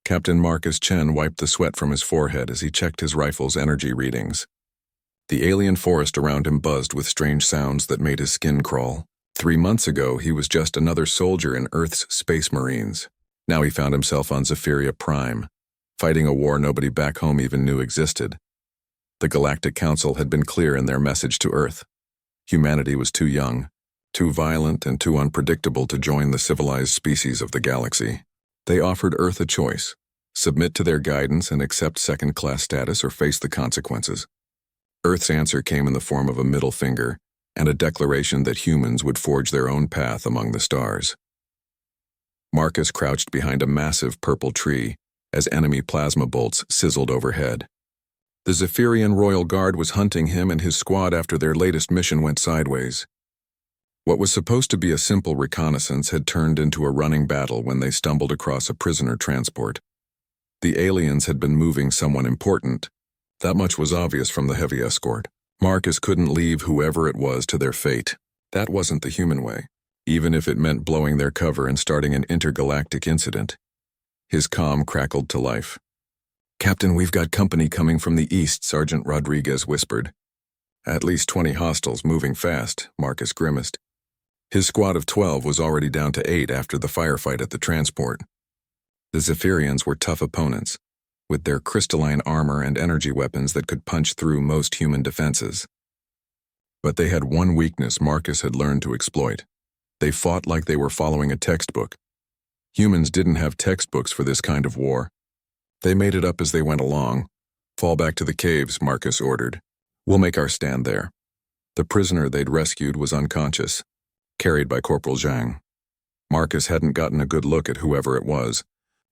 Captain Marcus Chen wiped the sweat from his forehead as he checked his rifle's energy readings. The alien forest around him buzzed with strange sounds that made his skin crawl. 3 months ago, he was just another soldier in Earth's Space Marines. Now he found himself on Zephyria Prime, fighting a war nobody back home even knew existed. The Galactic Council had been clear in their message to Earth. Humanity was too young, too violent, and too unpredictable to join the civilized species of the galaxy. They offered Earth a choice: submit to their guidance and accept second-class status or face the consequences. Earth's answer came in the form of a middle finger and a declaration that humans would forge their own path among the stars. Marcus crouched behind a massive purple tree as enemy plasma bolts sizzled overhead. The Zephyrian Royal Guard was hunting him and his squad after their latest mission went sideways. What was supposed to be a simple reconnaissance had turned into a running battle when they stumbled across a prisoner transport. The aliens had been moving someone important. That much was obvious from the heavy escort. Marcus couldn't leave whoever it was to their fate. That wasn't the human way, even if it meant blowing their cover and starting an intergalactic incident. His comm crackled to life. "Captain, we've got company coming from the east," Sergeant Rodriguez whispered. "At least 20 hostiles, moving fast," Marcus grimaced. His squad of 12 was already down to 8 after the firefight at the transport. The Zephyrians were tough opponents, with their crystalline armor and energy weapons that could punch through most human defenses. But they had one weakness Marcus had learned to exploit. They fought like they were following a textbook. Humans didn't have textbooks for this kind of war. They made it up as they went along. "Fall back to the caves," Marcus ordered. "We'll make our stand there." The prisoner they'd rescued was unconscious, carried by Corporal Zhang. Marcus hadn't gotten a good look at whoever it was,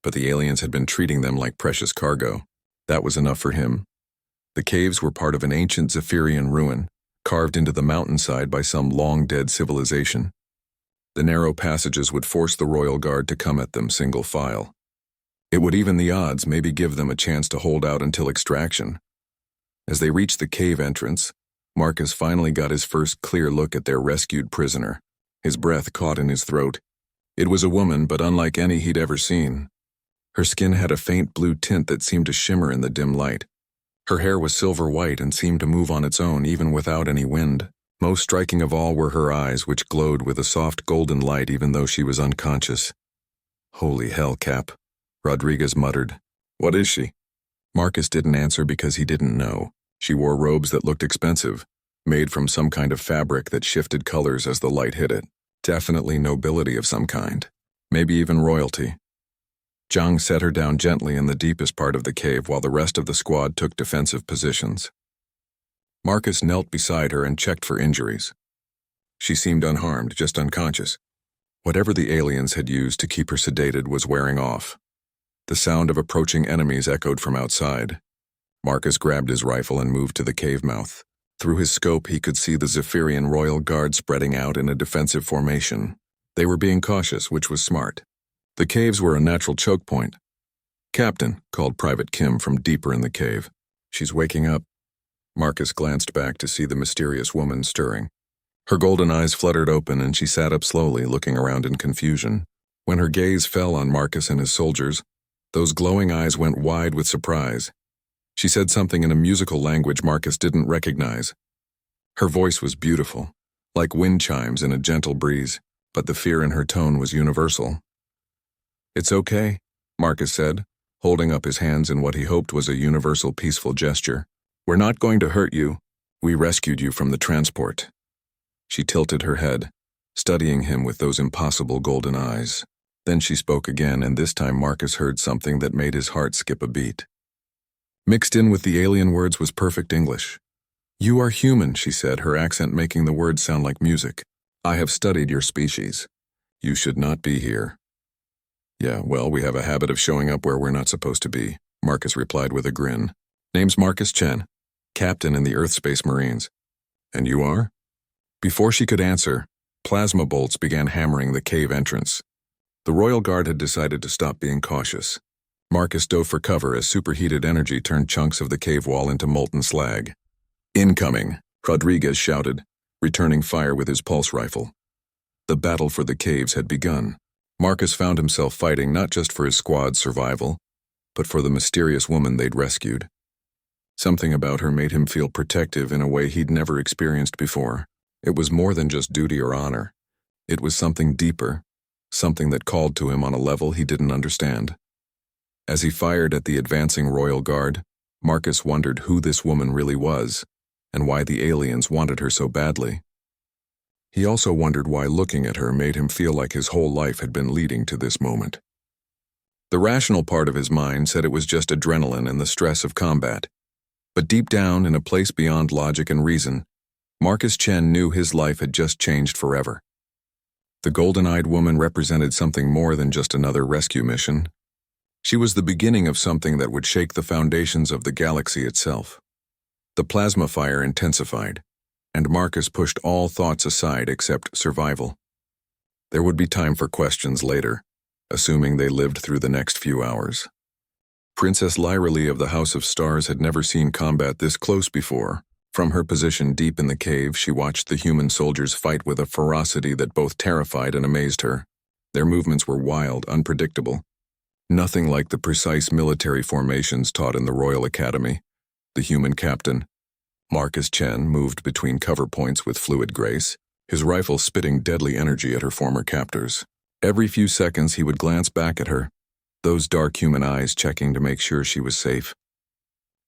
but the aliens had been treating them like precious cargo. That was enough for him. The caves were part of an ancient Zephyrian ruin, carved into the mountainside by some long-dead civilization. The narrow passages would force the Royal Guard to come at them single file. It would even the odds, maybe give them a chance to hold out until extraction. As they reached the cave entrance, Marcus finally got his first clear look at their rescued prisoner. His breath caught in his throat. It was a woman, but unlike any he'd ever seen. Her skin had a faint blue tint that seemed to shimmer in the dim light. Her hair was silver white and seemed to move on its own even without any wind. Most striking of all were her eyes, which glowed with a soft golden light even though she was unconscious. "Holy hell, Cap," Rodriguez muttered. "What is she?" Marcus didn't answer because he didn't know. She wore robes that looked expensive, made from some kind of fabric that shifted colors as the light hit it. Definitely nobility of some kind. Maybe even royalty. Zhang set her down gently in the deepest part of the cave while the rest of the squad took defensive positions. Marcus knelt beside her and checked for injuries. She seemed unharmed, just unconscious. Whatever the aliens had used to keep her sedated was wearing off. The sound of approaching enemies echoed from outside. Marcus grabbed his rifle and moved to the cave mouth. Through his scope, he could see the Zephyrian Royal Guard spreading out in a defensive formation. They were being cautious, which was smart. The caves were a natural choke point. "Captain," called Private Kim from deeper in the cave. "She's waking up." Marcus glanced back to see the mysterious woman stirring. Her golden eyes fluttered open and she sat up slowly, looking around in confusion. When her gaze fell on Marcus and his soldiers, those glowing eyes went wide with surprise. She said something in a musical language Marcus didn't recognize. Her voice was beautiful, like wind chimes in a gentle breeze, but the fear in her tone was universal. "It's okay," Marcus said, holding up his hands in what he hoped was a universal peaceful gesture. "We're not going to hurt you. We rescued you from the transport." She tilted her head, studying him with those impossible golden eyes. Then she spoke again, and this time Marcus heard something that made his heart skip a beat. Mixed in with the alien words was perfect English. "You are human," she said, her accent making the words sound like music. "I have studied your species. You should not be here." "Yeah, well, we have a habit of showing up where we're not supposed to be," Marcus replied with a grin. "Name's Marcus Chen, captain in the Earth Space Marines." "And you are?" Before she could answer, plasma bolts began hammering the cave entrance. The Royal Guard had decided to stop being cautious. Marcus dove for cover as superheated energy turned chunks of the cave wall into molten slag. "Incoming," Rodriguez shouted, returning fire with his pulse rifle. The battle for the caves had begun. Marcus found himself fighting not just for his squad's survival, but for the mysterious woman they'd rescued. Something about her made him feel protective in a way he'd never experienced before. It was more than just duty or honor. It was something deeper, something that called to him on a level he didn't understand. As he fired at the advancing royal guard, Marcus wondered who this woman really was, and why the aliens wanted her so badly. He also wondered why looking at her made him feel like his whole life had been leading to this moment. The rational part of his mind said it was just adrenaline and the stress of combat. But deep down, in a place beyond logic and reason, Marcus Chen knew his life had just changed forever. The golden-eyed woman represented something more than just another rescue mission. She was the beginning of something that would shake the foundations of the galaxy itself. The plasma fire intensified, and Marcus pushed all thoughts aside except survival. There would be time for questions later, assuming they lived through the next few hours. Princess Lyralee of the House of Stars had never seen combat this close before. From her position deep in the cave, she watched the human soldiers fight with a ferocity that both terrified and amazed her. Their movements were wild, unpredictable. Nothing like the precise military formations taught in the Royal Academy. The human captain, Marcus Chen, moved between cover points with fluid grace, his rifle spitting deadly energy at her former captors. Every few seconds he would glance back at her, those dark human eyes checking to make sure she was safe.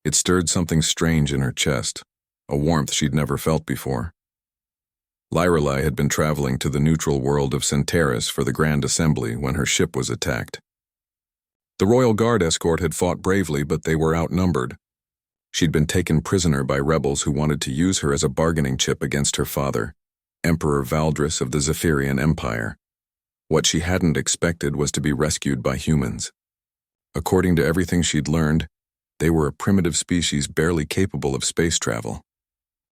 It stirred something strange in her chest, a warmth she'd never felt before. Lyralee had been traveling to the neutral world of Centaurus for the Grand Assembly when her ship was attacked. The Royal Guard escort had fought bravely, but they were outnumbered. She'd been taken prisoner by rebels who wanted to use her as a bargaining chip against her father, Emperor Valdris of the Zephyrian Empire. What she hadn't expected was to be rescued by humans. According to everything she'd learned, they were a primitive species barely capable of space travel.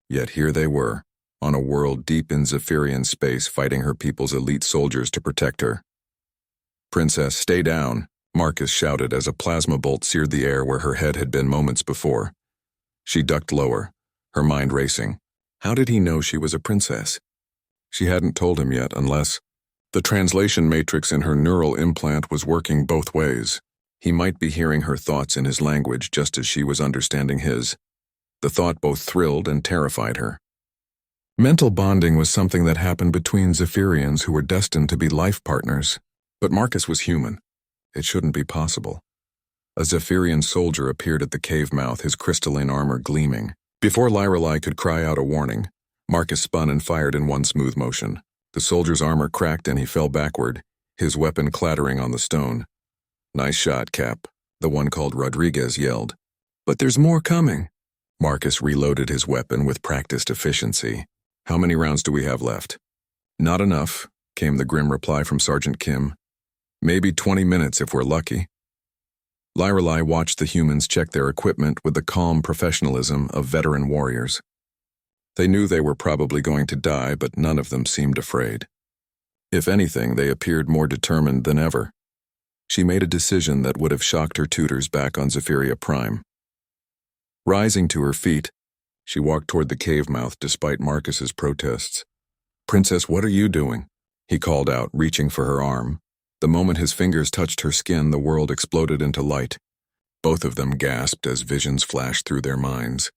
Yet here they were, on a world deep in Zephyrian space, fighting her people's elite soldiers to protect her. "Princess, stay down," Marcus shouted as a plasma bolt seared the air where her head had been moments before. She ducked lower, her mind racing. How did he know she was a princess? She hadn't told him yet, unless the translation matrix in her neural implant was working both ways. He might be hearing her thoughts in his language just as she was understanding his. The thought both thrilled and terrified her. Mental bonding was something that happened between Zephyrians who were destined to be life partners. But Marcus was human. It shouldn't be possible. A Zephyrian soldier appeared at the cave mouth, his crystalline armor gleaming. Before Lyralee could cry out a warning, Marcus spun and fired in one smooth motion. The soldier's armor cracked and he fell backward, his weapon clattering on the stone. "Nice shot, Cap," the one called Rodriguez yelled. "But there's more coming." Marcus reloaded his weapon with practiced efficiency. "How many rounds do we have left?" "Not enough," came the grim reply from Sergeant Kim. "Maybe 20 minutes if we're lucky." Lyralee watched the humans check their equipment with the calm professionalism of veteran warriors. They knew they were probably going to die, but none of them seemed afraid. If anything, they appeared more determined than ever. She made a decision that would have shocked her tutors back on Zephyria Prime. Rising to her feet, she walked toward the cave mouth despite Marcus's protests. "Princess, what are you doing?" he called out, reaching for her arm. The moment his fingers touched her skin, the world exploded into light. Both of them gasped as visions flashed through their minds.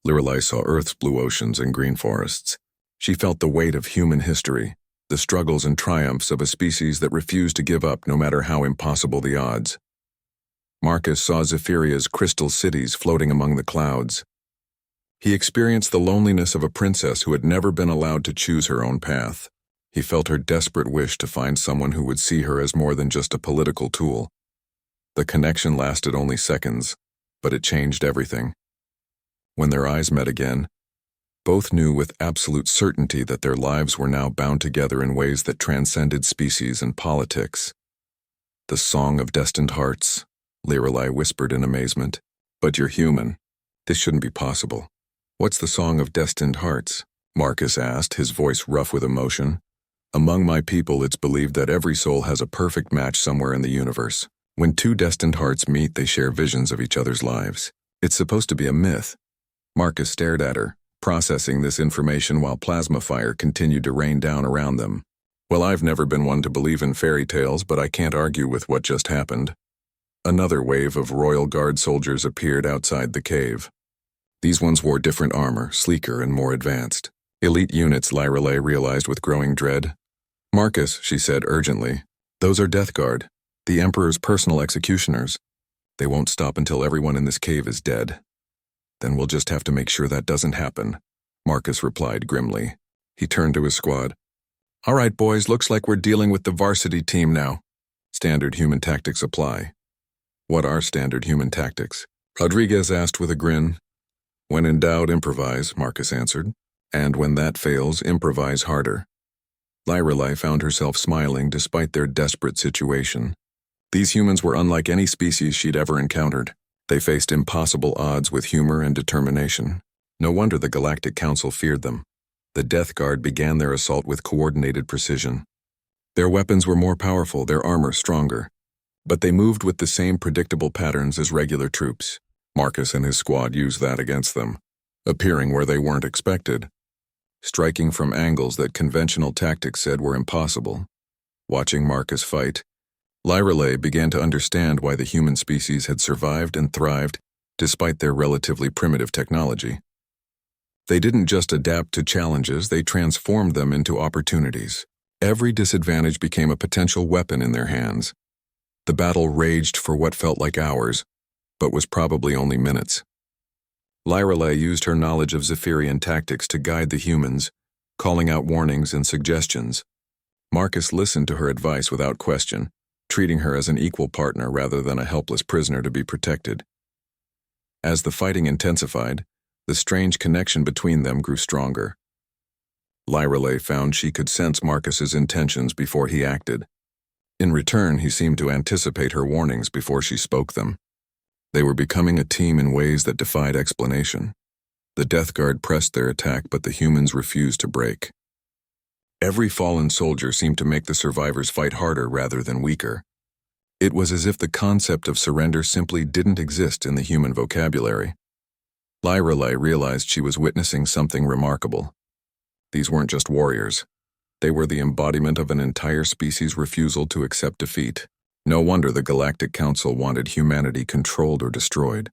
Lyralee saw Earth's blue oceans and green forests. She felt the weight of human history, the struggles and triumphs of a species that refused to give up no matter how impossible the odds. Marcus saw Zephyria's crystal cities floating among the clouds. He experienced the loneliness of a princess who had never been allowed to choose her own path. He felt her desperate wish to find someone who would see her as more than just a political tool. The connection lasted only seconds, but it changed everything. When their eyes met again, both knew with absolute certainty that their lives were now bound together in ways that transcended species and politics. "The song of destined hearts," Lyralee whispered in amazement. "But you're human. This shouldn't be possible." "What's the song of destined hearts?" Marcus asked, his voice rough with emotion. "Among my people, it's believed that every soul has a perfect match somewhere in the universe. When two destined hearts meet, they share visions of each other's lives. It's supposed to be a myth." Marcus stared at her, processing this information while plasma fire continued to rain down around them. "Well, I've never been one to believe in fairy tales, but I can't argue with what just happened." Another wave of Royal Guard soldiers appeared outside the cave. These ones wore different armor, sleeker and more advanced. Elite units, Lyrelay realized with growing dread. "Marcus," she said urgently, "those are Death Guard, the Emperor's personal executioners. They won't stop until everyone in this cave is dead." "Then we'll just have to make sure that doesn't happen," Marcus replied grimly. He turned to his squad. "All right, boys, looks like we're dealing with the varsity team now. Standard human tactics apply." "What are standard human tactics?" Rodriguez asked with a grin. "When in doubt, improvise," Marcus answered. "And when that fails, improvise harder." Lyrelay found herself smiling despite their desperate situation. These humans were unlike any species she'd ever encountered. They faced impossible odds with humor and determination. No wonder the Galactic Council feared them. The Death Guard began their assault with coordinated precision. Their weapons were more powerful, their armor stronger. But they moved with the same predictable patterns as regular troops. Marcus and his squad used that against them, appearing where they weren't expected, striking from angles that conventional tactics said were impossible. Watching Marcus fight, Lyrelay began to understand why the human species had survived and thrived despite their relatively primitive technology. They didn't just adapt to challenges, they transformed them into opportunities. Every disadvantage became a potential weapon in their hands. The battle raged for what felt like hours, but was probably only minutes. Lyrelay used her knowledge of Zephyrian tactics to guide the humans, calling out warnings and suggestions. Marcus listened to her advice without question, treating her as an equal partner rather than a helpless prisoner to be protected. As the fighting intensified, the strange connection between them grew stronger. Lyrelay found she could sense Marcus's intentions before he acted. In return, he seemed to anticipate her warnings before she spoke them. They were becoming a team in ways that defied explanation. The Death Guard pressed their attack, but the humans refused to break. Every fallen soldier seemed to make the survivors fight harder rather than weaker. It was as if the concept of surrender simply didn't exist in the human vocabulary. Lyrelay realized she was witnessing something remarkable. These weren't just warriors. They were the embodiment of an entire species' refusal to accept defeat. No wonder the Galactic Council wanted humanity controlled or destroyed.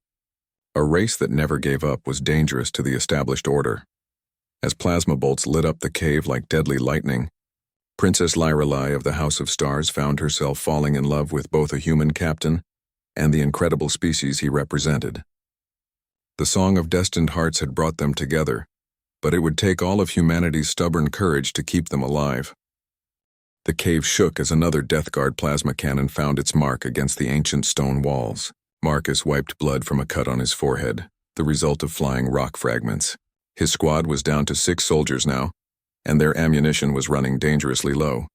A race that never gave up was dangerous to the established order. As plasma bolts lit up the cave like deadly lightning, Princess Lyrelay of the House of Stars found herself falling in love with both a human captain and the incredible species he represented. The Song of Destined Hearts had brought them together, but it would take all of humanity's stubborn courage to keep them alive. The cave shook as another Death Guard plasma cannon found its mark against the ancient stone walls. Marcus wiped blood from a cut on his forehead, the result of flying rock fragments. His squad was down to 6 soldiers now, and their ammunition was running dangerously low.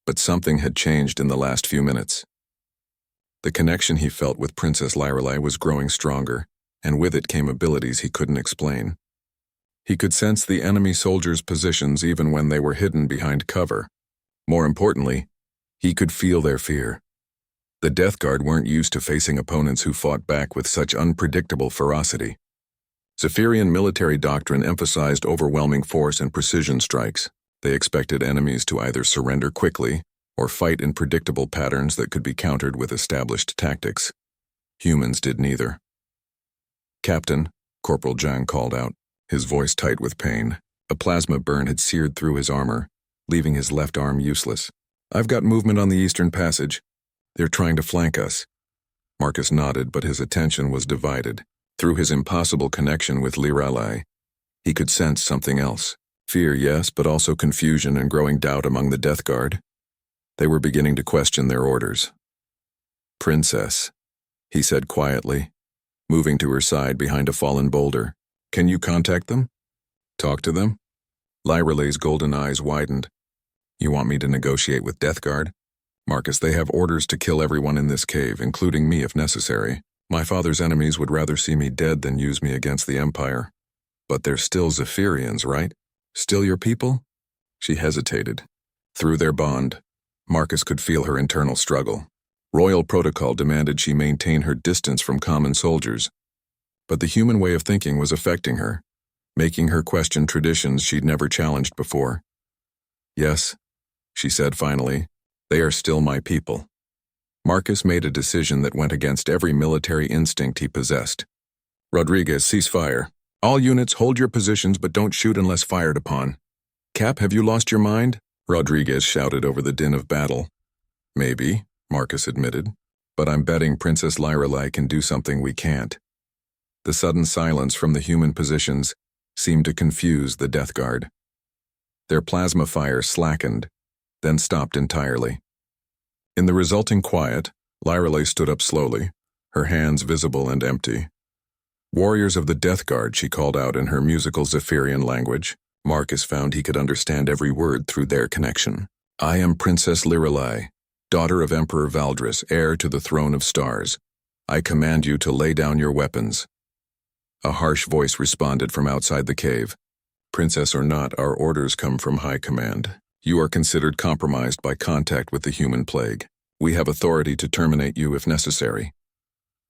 But something had changed in the last few minutes. The connection he felt with Princess Lyrelay was growing stronger, and with it came abilities he couldn't explain. He could sense the enemy soldiers' positions even when they were hidden behind cover. More importantly, he could feel their fear. The Death Guard weren't used to facing opponents who fought back with such unpredictable ferocity. Zephyrian military doctrine emphasized overwhelming force and precision strikes. They expected enemies to either surrender quickly or fight in predictable patterns that could be countered with established tactics. Humans did neither. "Captain," Corporal Zhang called out, his voice tight with pain. A plasma burn had seared through his armor, leaving his left arm useless. "I've got movement on the Eastern Passage. They're trying to flank us." Marcus nodded, but his attention was divided. Through his impossible connection with Lyrelay, he could sense something else. Fear, yes, but also confusion and growing doubt among the Death Guard. They were beginning to question their orders. "Princess," he said quietly, moving to her side behind a fallen boulder. "Can you contact them? Talk to them?" Lyrelay's golden eyes widened. "You want me to negotiate with Death Guard?" "Marcus, they have orders to kill everyone in this cave, including me if necessary. My father's enemies would rather see me dead than use me against the Empire. But they're still Zephyrians, right? Still your people?" She hesitated. Through their bond, Marcus could feel her internal struggle. Royal protocol demanded she maintain her distance from common soldiers. But the human way of thinking was affecting her, making her question traditions she'd never challenged before. "Yes," she said finally, "they are still my people." Marcus made a decision that went against every military instinct he possessed. Rodriguez, cease fire. All units, hold your positions but don't shoot unless fired upon. Cap, have you lost your mind? Rodriguez shouted over the din of battle. Maybe, Marcus admitted, but I'm betting Princess Lyrelei can do something we can't. The sudden silence from the human positions seemed to confuse the Death Guard. Their plasma fire slackened, then stopped entirely. In the resulting quiet, Lyrelei stood up slowly, her hands visible and empty. Warriors of the Death Guard, she called out in her musical Zephyrian language. Marcus found he could understand every word through their connection. I am Princess Lyrelei, daughter of Emperor Valdris, heir to the throne of stars. I command you to lay down your weapons. A harsh voice responded from outside the cave. Princess or not, our orders come from high command. You are considered compromised by contact with the human plague. We have authority to terminate you if necessary.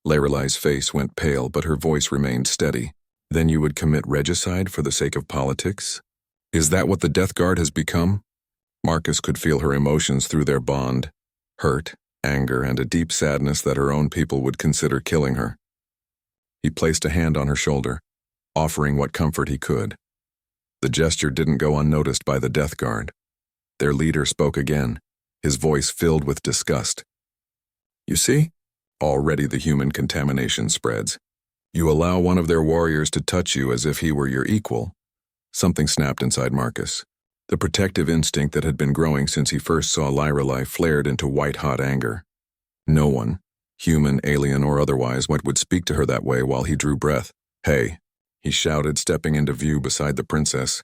Lyrelei's face went pale, but her voice remained steady. Then you would commit regicide for the sake of politics? Is that what the Death Guard has become? Marcus could feel her emotions through their bond. Hurt, anger, and a deep sadness that her own people would consider killing her. He placed a hand on her shoulder, offering what comfort he could. The gesture didn't go unnoticed by the Death Guard. Their leader spoke again, his voice filled with disgust. You see? Already the human contamination spreads. You allow one of their warriors to touch you as if he were your equal. Something snapped inside Marcus. The protective instinct that had been growing since he first saw Lyrelei flared into white-hot anger. No one, human, alien, or otherwise, would speak to her that way while he drew breath. Hey, he shouted, stepping into view beside the princess.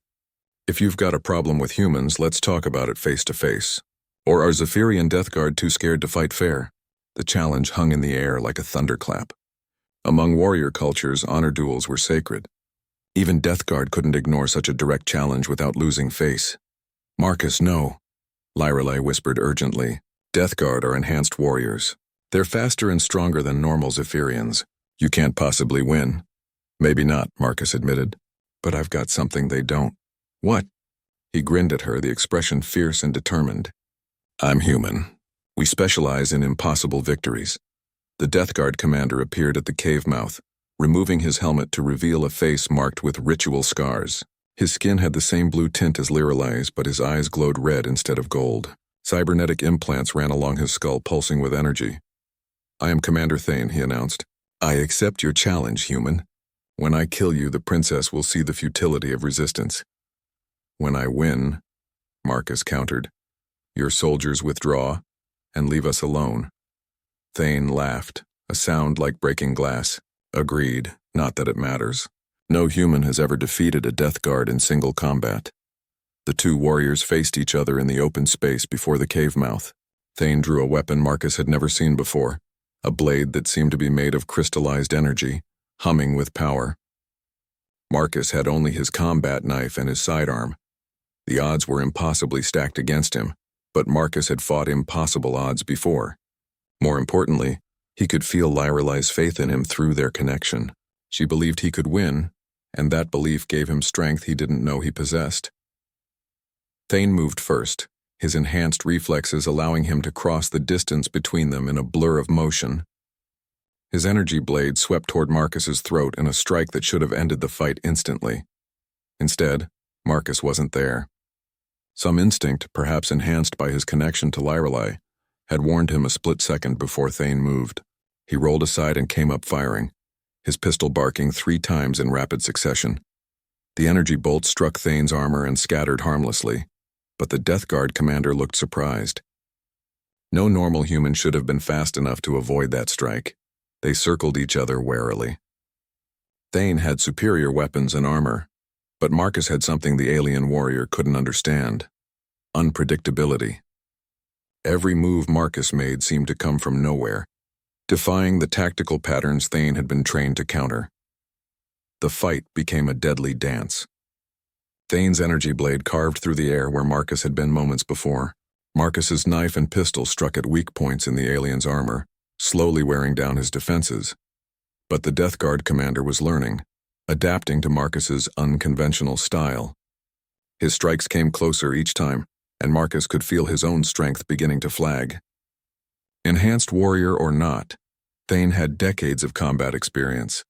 If you've got a problem with humans, let's talk about it face to face. Or are Zephyrian Death Guard too scared to fight fair? The challenge hung in the air like a thunderclap. Among warrior cultures, honor duels were sacred. Even Death Guard couldn't ignore such a direct challenge without losing face. Marcus, no, Lyrelei whispered urgently. Death Guard are enhanced warriors. They're faster and stronger than normal Zephyrians. You can't possibly win. Maybe not, Marcus admitted. But I've got something they don't. What? He grinned at her, the expression fierce and determined. I'm human. We specialize in impossible victories. The Death Guard commander appeared at the cave mouth, removing his helmet to reveal a face marked with ritual scars. His skin had the same blue tint as Lyrelei's, but his eyes glowed red instead of gold. Cybernetic implants ran along his skull, pulsing with energy. I am Commander Thane, he announced. I accept your challenge, human. When I kill you, the princess will see the futility of resistance. When I win, Marcus countered, your soldiers withdraw and leave us alone. Thane laughed, a sound like breaking glass. Agreed, not that it matters. No human has ever defeated a Death Guard in single combat. The two warriors faced each other in the open space before the cave mouth. Thane drew a weapon Marcus had never seen before, a blade that seemed to be made of crystallized energy, humming with power. Marcus had only his combat knife and his sidearm. The odds were impossibly stacked against him, but Marcus had fought impossible odds before. More importantly, he could feel Lyrelei's faith in him through their connection. She believed he could win, and that belief gave him strength he didn't know he possessed. Thane moved first, his enhanced reflexes allowing him to cross the distance between them in a blur of motion. His energy blade swept toward Marcus's throat in a strike that should have ended the fight instantly. Instead, Marcus wasn't there. Some instinct, perhaps enhanced by his connection to Lyrelei, had warned him a split second before Thane moved. He rolled aside and came up firing, his pistol barking 3 times in rapid succession. The energy bolt struck Thane's armor and scattered harmlessly, but the Death Guard commander looked surprised. No normal human should have been fast enough to avoid that strike. They circled each other warily. Thane had superior weapons and armor, but Marcus had something the alien warrior couldn't understand: unpredictability. Every move Marcus made seemed to come from nowhere, defying the tactical patterns Thane had been trained to counter. The fight became a deadly dance. Thane's energy blade carved through the air where Marcus had been moments before. Marcus's knife and pistol struck at weak points in the alien's armor, slowly wearing down his defenses. But the Death Guard commander was learning, adapting to Marcus's unconventional style. His strikes came closer each time, and Marcus could feel his own strength beginning to flag. Enhanced warrior or not, Thane had decades of combat experience.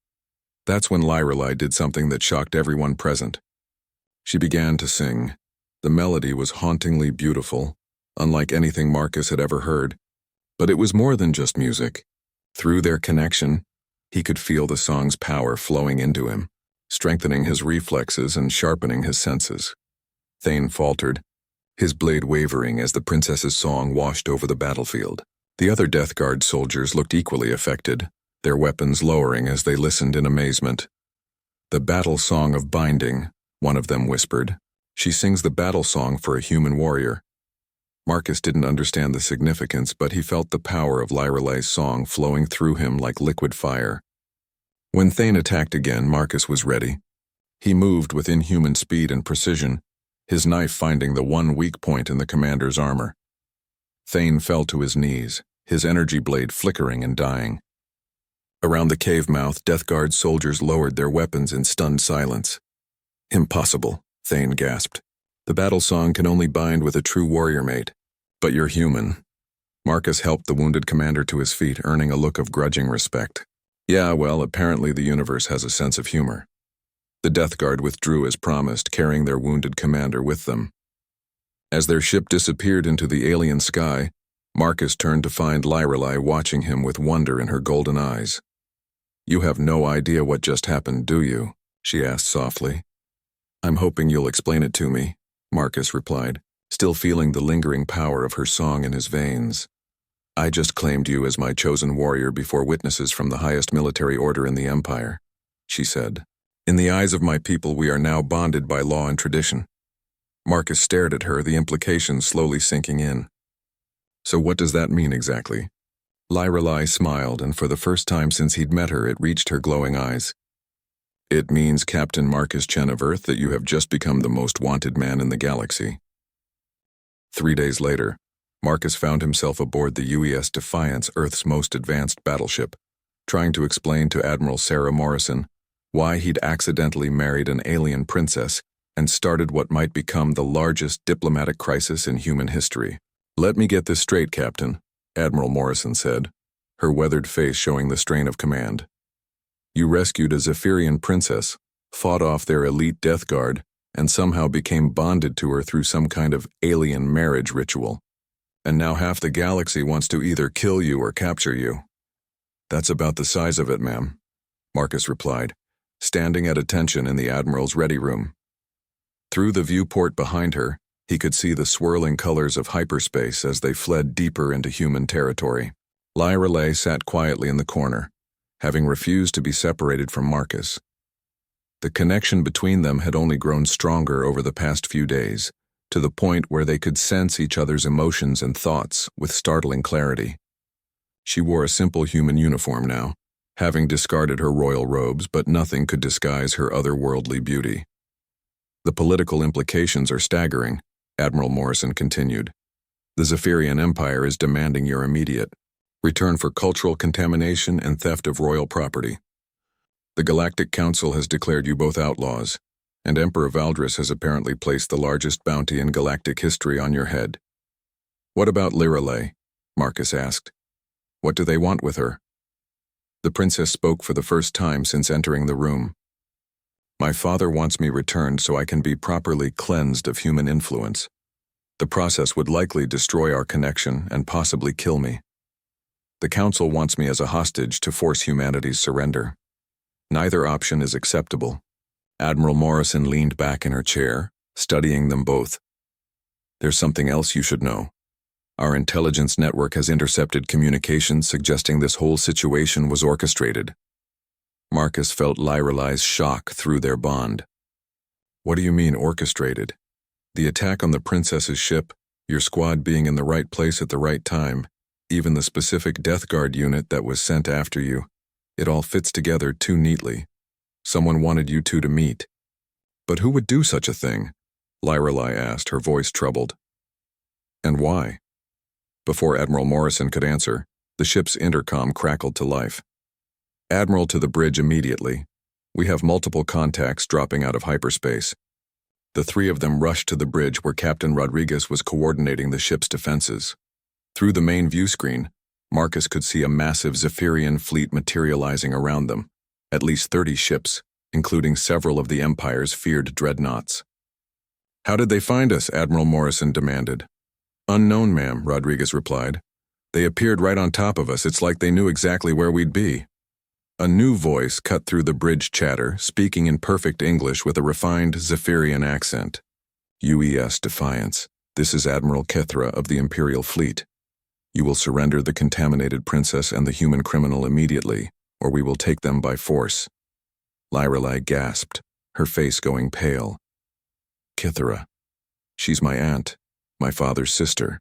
That's when Lyrelai did something that shocked everyone present. She began to sing. The melody was hauntingly beautiful, unlike anything Marcus had ever heard. But it was more than just music. Through their connection, he could feel the song's power flowing into him, strengthening his reflexes and sharpening his senses. Thane faltered, his blade wavering as the princess's song washed over the battlefield. The other Death Guard soldiers looked equally affected, their weapons lowering as they listened in amazement. "The battle song of binding," one of them whispered. "She sings the battle song for a human warrior." Marcus didn't understand the significance, but he felt the power of Lyrelai's song flowing through him like liquid fire. When Thane attacked again, Marcus was ready. He moved with inhuman speed and precision, his knife finding the one weak point in the commander's armor. Thane fell to his knees, his energy blade flickering and dying. Around the cave mouth, Death Guard soldiers lowered their weapons in stunned silence. "Impossible," Thane gasped. "The battle song can only bind with a true warrior mate. But you're human." Marcus helped the wounded commander to his feet, earning a look of grudging respect. "Yeah, well, apparently the universe has a sense of humor." The Death Guard withdrew as promised, carrying their wounded commander with them. As their ship disappeared into the alien sky, Marcus turned to find Lyrelai watching him with wonder in her golden eyes. "You have no idea what just happened, do you?" she asked softly. "I'm hoping you'll explain it to me," Marcus replied, still feeling the lingering power of her song in his veins. "I just claimed you as my chosen warrior before witnesses from the highest military order in the Empire," she said. "In the eyes of my people, we are now bonded by law and tradition." Marcus stared at her, the implications slowly sinking in. "So what does that mean exactly?" Lyrelai smiled, and for the first time since he'd met her, it reached her glowing eyes. "It means, Captain Marcus Chen of Earth, that you have just become the most wanted man in the galaxy." 3 days later, Marcus found himself aboard the UES Defiance, Earth's most advanced battleship, trying to explain to Admiral Sarah Morrison why he'd accidentally married an alien princess and started what might become the largest diplomatic crisis in human history. "Let me get this straight, Captain," Admiral Morrison said, her weathered face showing the strain of command. "You rescued a Zephyrian princess, fought off their elite Death Guard, and somehow became bonded to her through some kind of alien marriage ritual. And now half the galaxy wants to either kill you or capture you." "That's about the size of it, ma'am," Marcus replied, standing at attention in the Admiral's ready room. Through the viewport behind her, he could see the swirling colors of hyperspace as they fled deeper into human territory. Lyrelai sat quietly in the corner, having refused to be separated from Marcus. The connection between them had only grown stronger over the past few days, to the point where they could sense each other's emotions and thoughts with startling clarity. She wore a simple human uniform now, having discarded her royal robes, but nothing could disguise her otherworldly beauty. "The political implications are staggering," Admiral Morrison continued. "The Zephyrian Empire is demanding your immediate return for cultural contamination and theft of royal property. The Galactic Council has declared you both outlaws, and Emperor Valdris has apparently placed the largest bounty in galactic history on your head." "What about Lyrelai?" Marcus asked. "What do they want with her?" The princess spoke for the first time since entering the room. "My father wants me returned so I can be properly cleansed of human influence. The process would likely destroy our connection and possibly kill me. The Council wants me as a hostage to force humanity's surrender. Neither option is acceptable." Admiral Morrison leaned back in her chair, studying them both. "There's something else you should know. Our intelligence network has intercepted communications suggesting this whole situation was orchestrated." Marcus felt Lyrelai's shock through their bond. "What do you mean, orchestrated?" "The attack on the princess's ship, your squad being in the right place at the right time, even the specific Death Guard unit that was sent after you. It all fits together too neatly. Someone wanted you two to meet." "But who would do such a thing?" Lyrelai asked, her voice troubled. "And why?" Before Admiral Morrison could answer, the ship's intercom crackled to life. "Admiral, to the bridge immediately. We have multiple contacts dropping out of hyperspace." The three of them rushed to the bridge where Captain Rodriguez was coordinating the ship's defenses. Through the main view screen, Marcus could see a massive Zephyrian fleet materializing around them, at least 30 ships, including several of the Empire's feared dreadnoughts. "How did they find us?" Admiral Morrison demanded. "Unknown, ma'am," Rodriguez replied. "They appeared right on top of us. It's like they knew exactly where we'd be." A new voice cut through the bridge chatter, speaking in perfect English with a refined Zephyrian accent. "UES Defiance. This is Admiral Kithra of the Imperial Fleet. You will surrender the contaminated princess and the human criminal immediately, or we will take them by force." Lyrelai gasped, her face going pale. "Kithra. She's my aunt, my father's sister.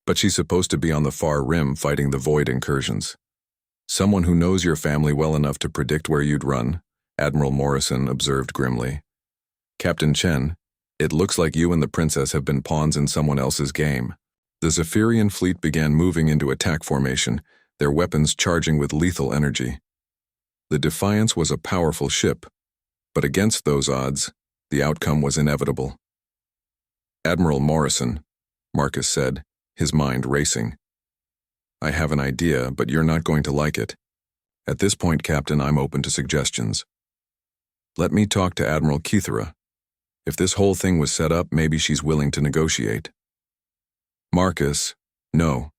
But she's supposed to be on the far rim fighting the void incursions." "Someone who knows your family well enough to predict where you'd run," Admiral Morrison observed grimly. "Captain Chen, it looks like you and the princess have been pawns in someone else's game." The Zephyrian fleet began moving into attack formation, their weapons charging with lethal energy. The Defiance was a powerful ship, but against those odds, the outcome was inevitable. "Admiral Morrison," Marcus said, his mind racing. "I have an idea, but you're not going to like it. At this point, Captain, I'm open to suggestions. Let me talk to Admiral Kithra. If this whole thing was set up, maybe she's willing to negotiate." "Marcus, no,"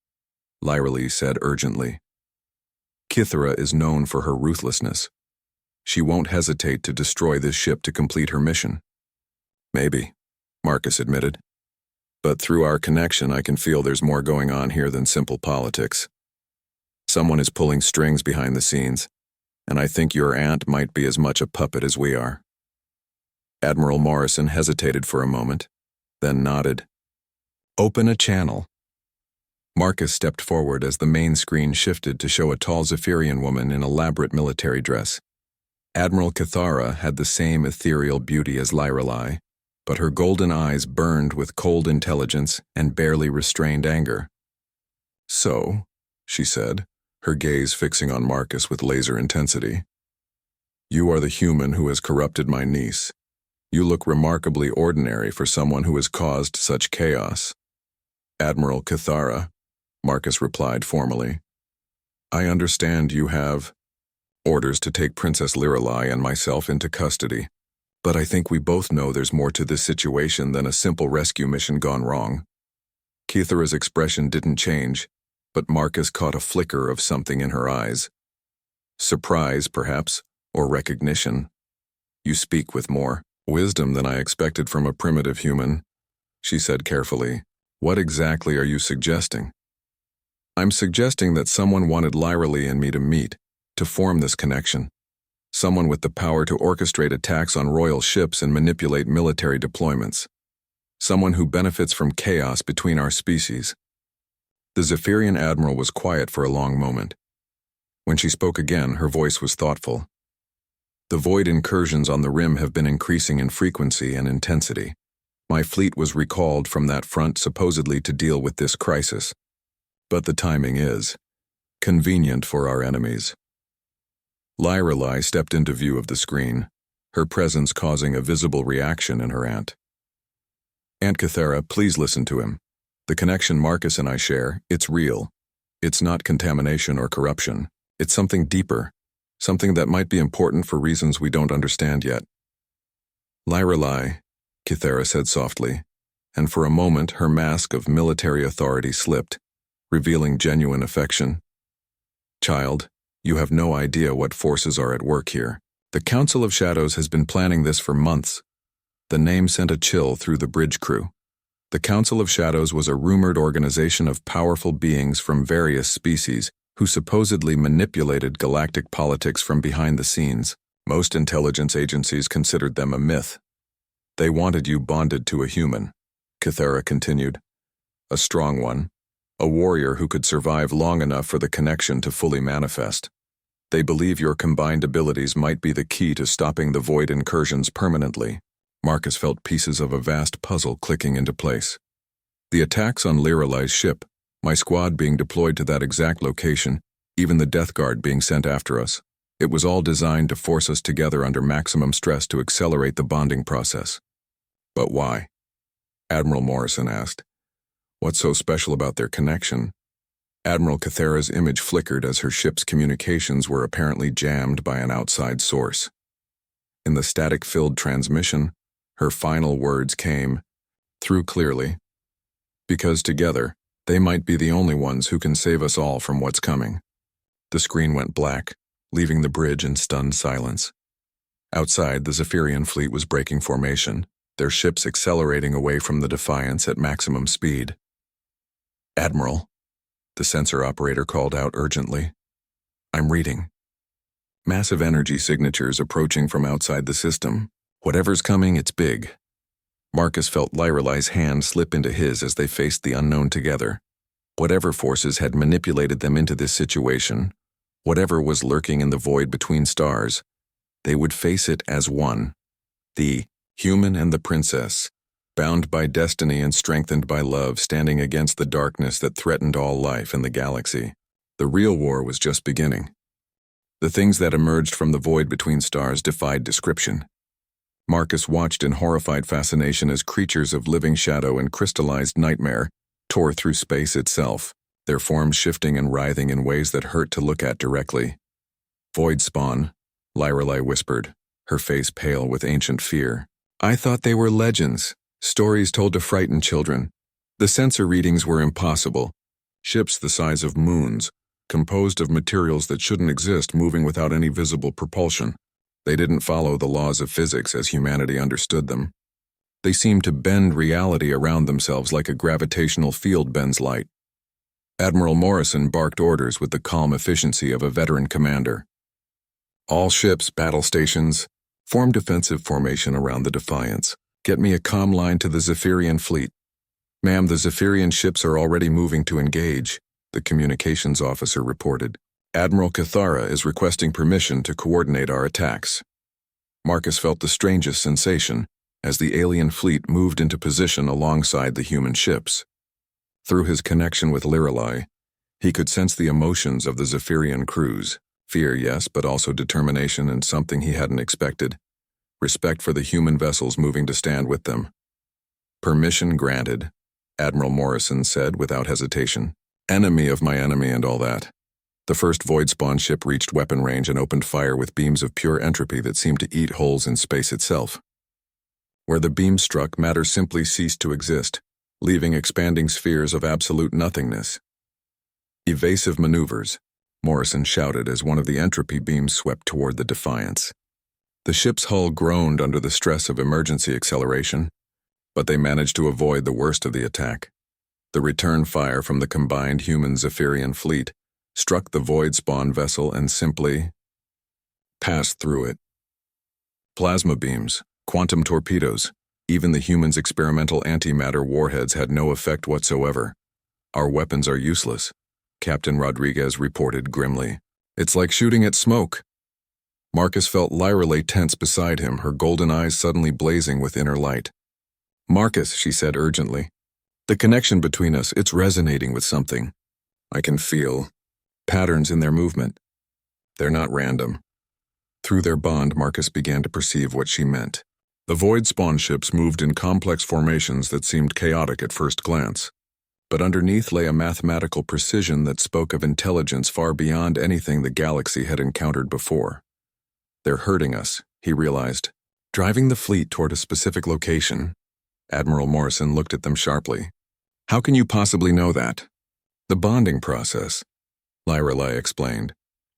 Lyrelai said urgently. "Kithra is known for her ruthlessness. She won't hesitate to destroy this ship to complete her mission." "Maybe," Marcus admitted. "But through our connection, I can feel there's more going on here than simple politics. Someone is pulling strings behind the scenes, and I think your aunt might be as much a puppet as we are." Admiral Morrison hesitated for a moment, then nodded. "Open a channel." Marcus stepped forward as the main screen shifted to show a tall Zephyrian woman in elaborate military dress. Admiral Kithara had the same ethereal beauty as Lyrelai, but her golden eyes burned with cold intelligence and barely restrained anger. "So," she said, her gaze fixing on Marcus with laser intensity, "you are the human who has corrupted my niece. You look remarkably ordinary for someone who has caused such chaos." "Admiral Kithara," Marcus replied formally, "I understand you have orders to take Princess Lyrelai and myself into custody, but I think we both know there's more to this situation than a simple rescue mission gone wrong." Kithara's expression didn't change, but Marcus caught a flicker of something in her eyes. Surprise, perhaps, or recognition. "You speak with more wisdom than I expected from a primitive human," she said carefully. "What exactly are you suggesting?" "I'm suggesting that someone wanted Lyrelai and me to meet, to form this connection. Someone with the power to orchestrate attacks on royal ships and manipulate military deployments. Someone who benefits from chaos between our species." The Zephyrian admiral was quiet for a long moment. When she spoke again, her voice was thoughtful. "The void incursions on the rim have been increasing in frequency and intensity. My fleet was recalled from that front supposedly to deal with this crisis. But the timing is convenient for our enemies." Lyrelai stepped into view of the screen, her presence causing a visible reaction in her aunt. "Aunt Kithara, please listen to him. The connection Marcus and I share, it's real. It's not contamination or corruption. It's something deeper, something that might be important for reasons we don't understand yet." "Lyrelai," Kithara said softly, and for a moment her mask of military authority slipped, revealing genuine affection. "Child, you have no idea what forces are at work here. The Council of Shadows has been planning this for months." The name sent a chill through the bridge crew. The Council of Shadows was a rumored organization of powerful beings from various species who supposedly manipulated galactic politics from behind the scenes. Most intelligence agencies considered them a myth. "They wanted you bonded to a human," Kithara continued. "A strong one. A warrior who could survive long enough for the connection to fully manifest. They believe your combined abilities might be the key to stopping the void incursions permanently." Marcus felt pieces of a vast puzzle clicking into place. The attacks on Lyrelai's ship, my squad being deployed to that exact location, even the Death Guard being sent after us. It was all designed to force us together under maximum stress to accelerate the bonding process. "But why?" Admiral Morrison asked. "What's so special about their connection?" Admiral Cathera's image flickered as her ship's communications were apparently jammed by an outside source. In the static-filled transmission, her final words came through clearly. Because together, they might be the only ones who can save us all from what's coming. The screen went black, leaving the bridge in stunned silence. Outside, the Zephyrian fleet was breaking formation, their ships accelerating away from the Defiance at maximum speed. "Admiral," the sensor operator called out urgently. "I'm reading." Massive energy signatures approaching from outside the system. Whatever's coming, it's big. Marcus felt Lyrelai's hand slip into his as they faced the unknown together. Whatever forces had manipulated them into this situation, whatever was lurking in the void between stars, they would face it as one. The human and the princess, bound by destiny and strengthened by love, standing against the darkness that threatened all life in the galaxy. The real war was just beginning. The things that emerged from the void between stars defied description. Marcus watched in horrified fascination as creatures of living shadow and crystallized nightmare tore through space itself, their forms shifting and writhing in ways that hurt to look at directly. "Void spawn," Lyrelai whispered, her face pale with ancient fear. "I thought they were legends, stories told to frighten children. The sensor readings were impossible. Ships the size of moons, composed of materials that shouldn't exist, moving without any visible propulsion. They didn't follow the laws of physics as humanity understood them. They seemed to bend reality around themselves like a gravitational field bends light." Admiral Morrison barked orders with the calm efficiency of a veteran commander. "All ships, battle stations, form defensive formation around the Defiance. Get me a comm line to the Zephyrian fleet." "Ma'am, the Zephyrian ships are already moving to engage," the communications officer reported. "Admiral Cathera is requesting permission to coordinate our attacks." Marcus felt the strangest sensation as the alien fleet moved into position alongside the human ships. Through his connection with Lyrelai, he could sense the emotions of the Zephyrian crews. Fear, yes, but also determination and something he hadn't expected. Respect for the human vessels moving to stand with them. "Permission granted," Admiral Morrison said without hesitation. "Enemy of my enemy and all that." The first void spawn ship reached weapon range and opened fire with beams of pure entropy that seemed to eat holes in space itself. Where the beam struck, matter simply ceased to exist, leaving expanding spheres of absolute nothingness. "Evasive maneuvers," Morrison shouted as one of the entropy beams swept toward the Defiance. The ship's hull groaned under the stress of emergency acceleration, but they managed to avoid the worst of the attack. The return fire from the combined human Zephyrian fleet struck the void spawn vessel and simply passed through it. Plasma beams, quantum torpedoes, even the humans' experimental antimatter warheads had no effect whatsoever. "Our weapons are useless," Captain Rodriguez reported grimly. "It's like shooting at smoke." Marcus felt Lyrelai tense beside him, her golden eyes suddenly blazing with inner light. "Marcus," she said urgently, "the connection between us, it's resonating with something. I can feel patterns in their movement. They're not random." Through their bond, Marcus began to perceive what she meant. The void spawn ships moved in complex formations that seemed chaotic at first glance. But underneath lay a mathematical precision that spoke of intelligence far beyond anything the galaxy had encountered before. "They're hurting us," he realized. "Driving the fleet toward a specific location." Admiral Morrison looked at them sharply. "How can you possibly know that?" "The bonding process," Lyrelai explained,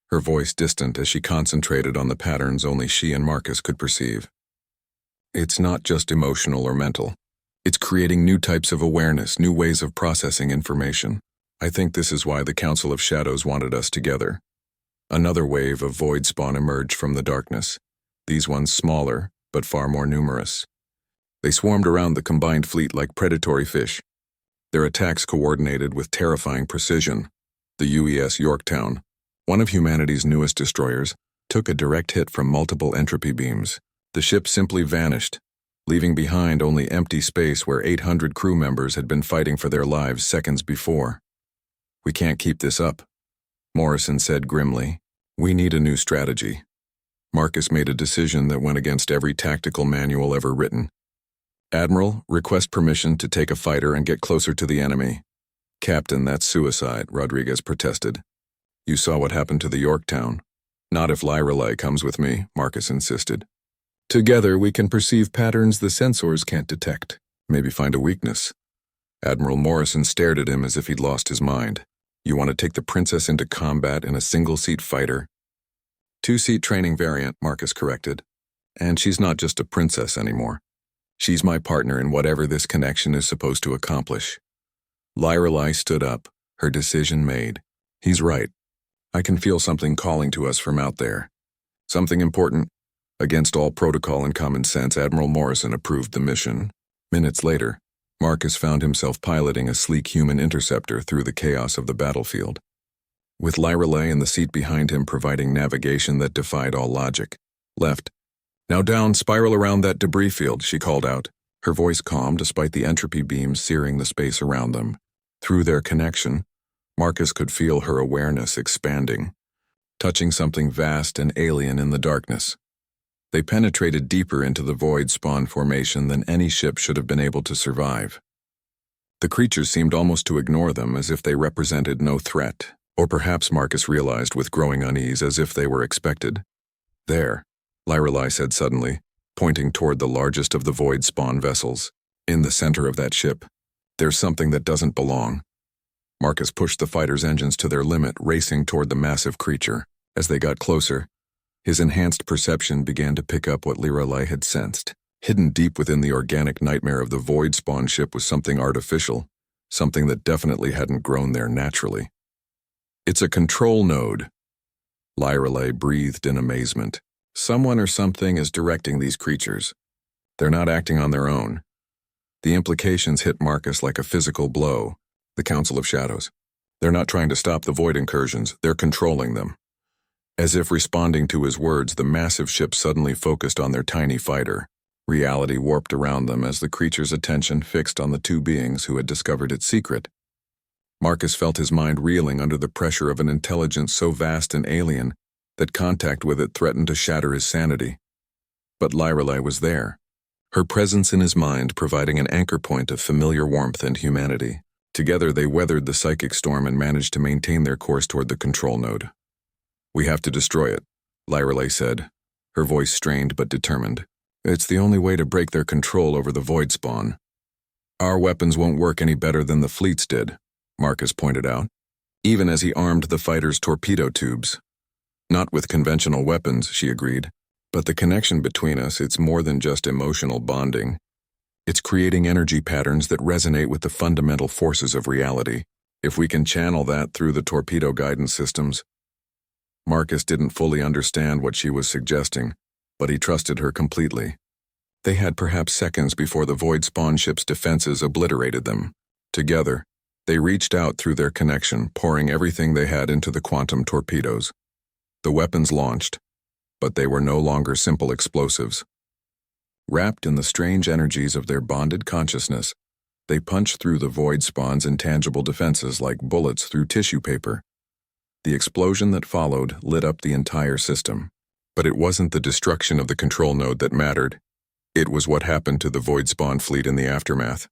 her voice distant as she concentrated on the patterns only she and Marcus could perceive. "It's not just emotional or mental. It's creating new types of awareness, new ways of processing information. I think this is why the Council of Shadows wanted us together." Another wave of void spawn emerged from the darkness, these ones smaller, but far more numerous. They swarmed around the combined fleet like predatory fish, their attacks coordinated with terrifying precision. The UES Yorktown, one of humanity's newest destroyers, took a direct hit from multiple entropy beams. The ship simply vanished, leaving behind only empty space where 800 crew members had been fighting for their lives seconds before. "We can't keep this up," Morrison said grimly. "We need a new strategy." Marcus made a decision that went against every tactical manual ever written. "Admiral, request permission to take a fighter and get closer to the enemy." "Captain, that's suicide," Rodriguez protested. "You saw what happened to the Yorktown." "Not if Lyrelei comes with me," Marcus insisted. "Together we can perceive patterns the sensors can't detect. Maybe find a weakness." Admiral Morrison stared at him as if he'd lost his mind. "You want to take the princess into combat in a single-seat fighter?" "Two-seat training variant," Marcus corrected. "And she's not just a princess anymore. She's my partner in whatever this connection is supposed to accomplish." Lyrelei stood up, her decision made. "He's right. I can feel something calling to us from out there. Something important." Against all protocol and common sense, Admiral Morrison approved the mission. Minutes later, Marcus found himself piloting a sleek human interceptor through the chaos of the battlefield, with Lyrelei in the seat behind him providing navigation that defied all logic. "Left. Now down, spiral around that debris field," she called out, her voice calm despite the entropy beams searing the space around them. Through their connection, Marcus could feel her awareness expanding, touching something vast and alien in the darkness. They penetrated deeper into the void spawn formation than any ship should have been able to survive. The creatures seemed almost to ignore them, as if they represented no threat, or perhaps Marcus realized with growing unease, as if they were expected. "There," Lyrelei said suddenly, pointing toward the largest of the void spawn vessels. "In the center of that ship, there's something that doesn't belong." Marcus pushed the fighter's engines to their limit, racing toward the massive creature. As they got closer, his enhanced perception began to pick up what Lyrelei had sensed. Hidden deep within the organic nightmare of the void spawn ship was something artificial, something that definitely hadn't grown there naturally. "It's a control node." Lyrelei breathed in amazement. "Someone or something is directing these creatures. They're not acting on their own." The implications hit Marcus like a physical blow. The Council of Shadows. They're not trying to stop the void incursions, they're controlling them. As if responding to his words, the massive ship suddenly focused on their tiny fighter. Reality warped around them as the creature's attention fixed on the two beings who had discovered its secret. Marcus felt his mind reeling under the pressure of an intelligence so vast and alien that contact with it threatened to shatter his sanity. But Lyrelei was there, her presence in his mind providing an anchor point of familiar warmth and humanity. Together they weathered the psychic storm and managed to maintain their course toward the control node. "We have to destroy it," Lyrelei said, her voice strained but determined. "It's the only way to break their control over the void spawn." "Our weapons won't work any better than the fleet's did," Marcus pointed out, even as he armed the fighter's torpedo tubes. "Not with conventional weapons," she agreed, "but the connection between us, it's more than just emotional bonding. It's creating energy patterns that resonate with the fundamental forces of reality. If we can channel that through the torpedo guidance systems." Marcus didn't fully understand what she was suggesting, but he trusted her completely. They had perhaps seconds before the void spawn ship's defenses obliterated them. Together, they reached out through their connection, pouring everything they had into the quantum torpedoes. The weapons launched, but they were no longer simple explosives. Wrapped in the strange energies of their bonded consciousness, they punched through the void spawn's intangible defenses like bullets through tissue paper. The explosion that followed lit up the entire system. But it wasn't the destruction of the control node that mattered. It was what happened to the void spawn fleet in the aftermath.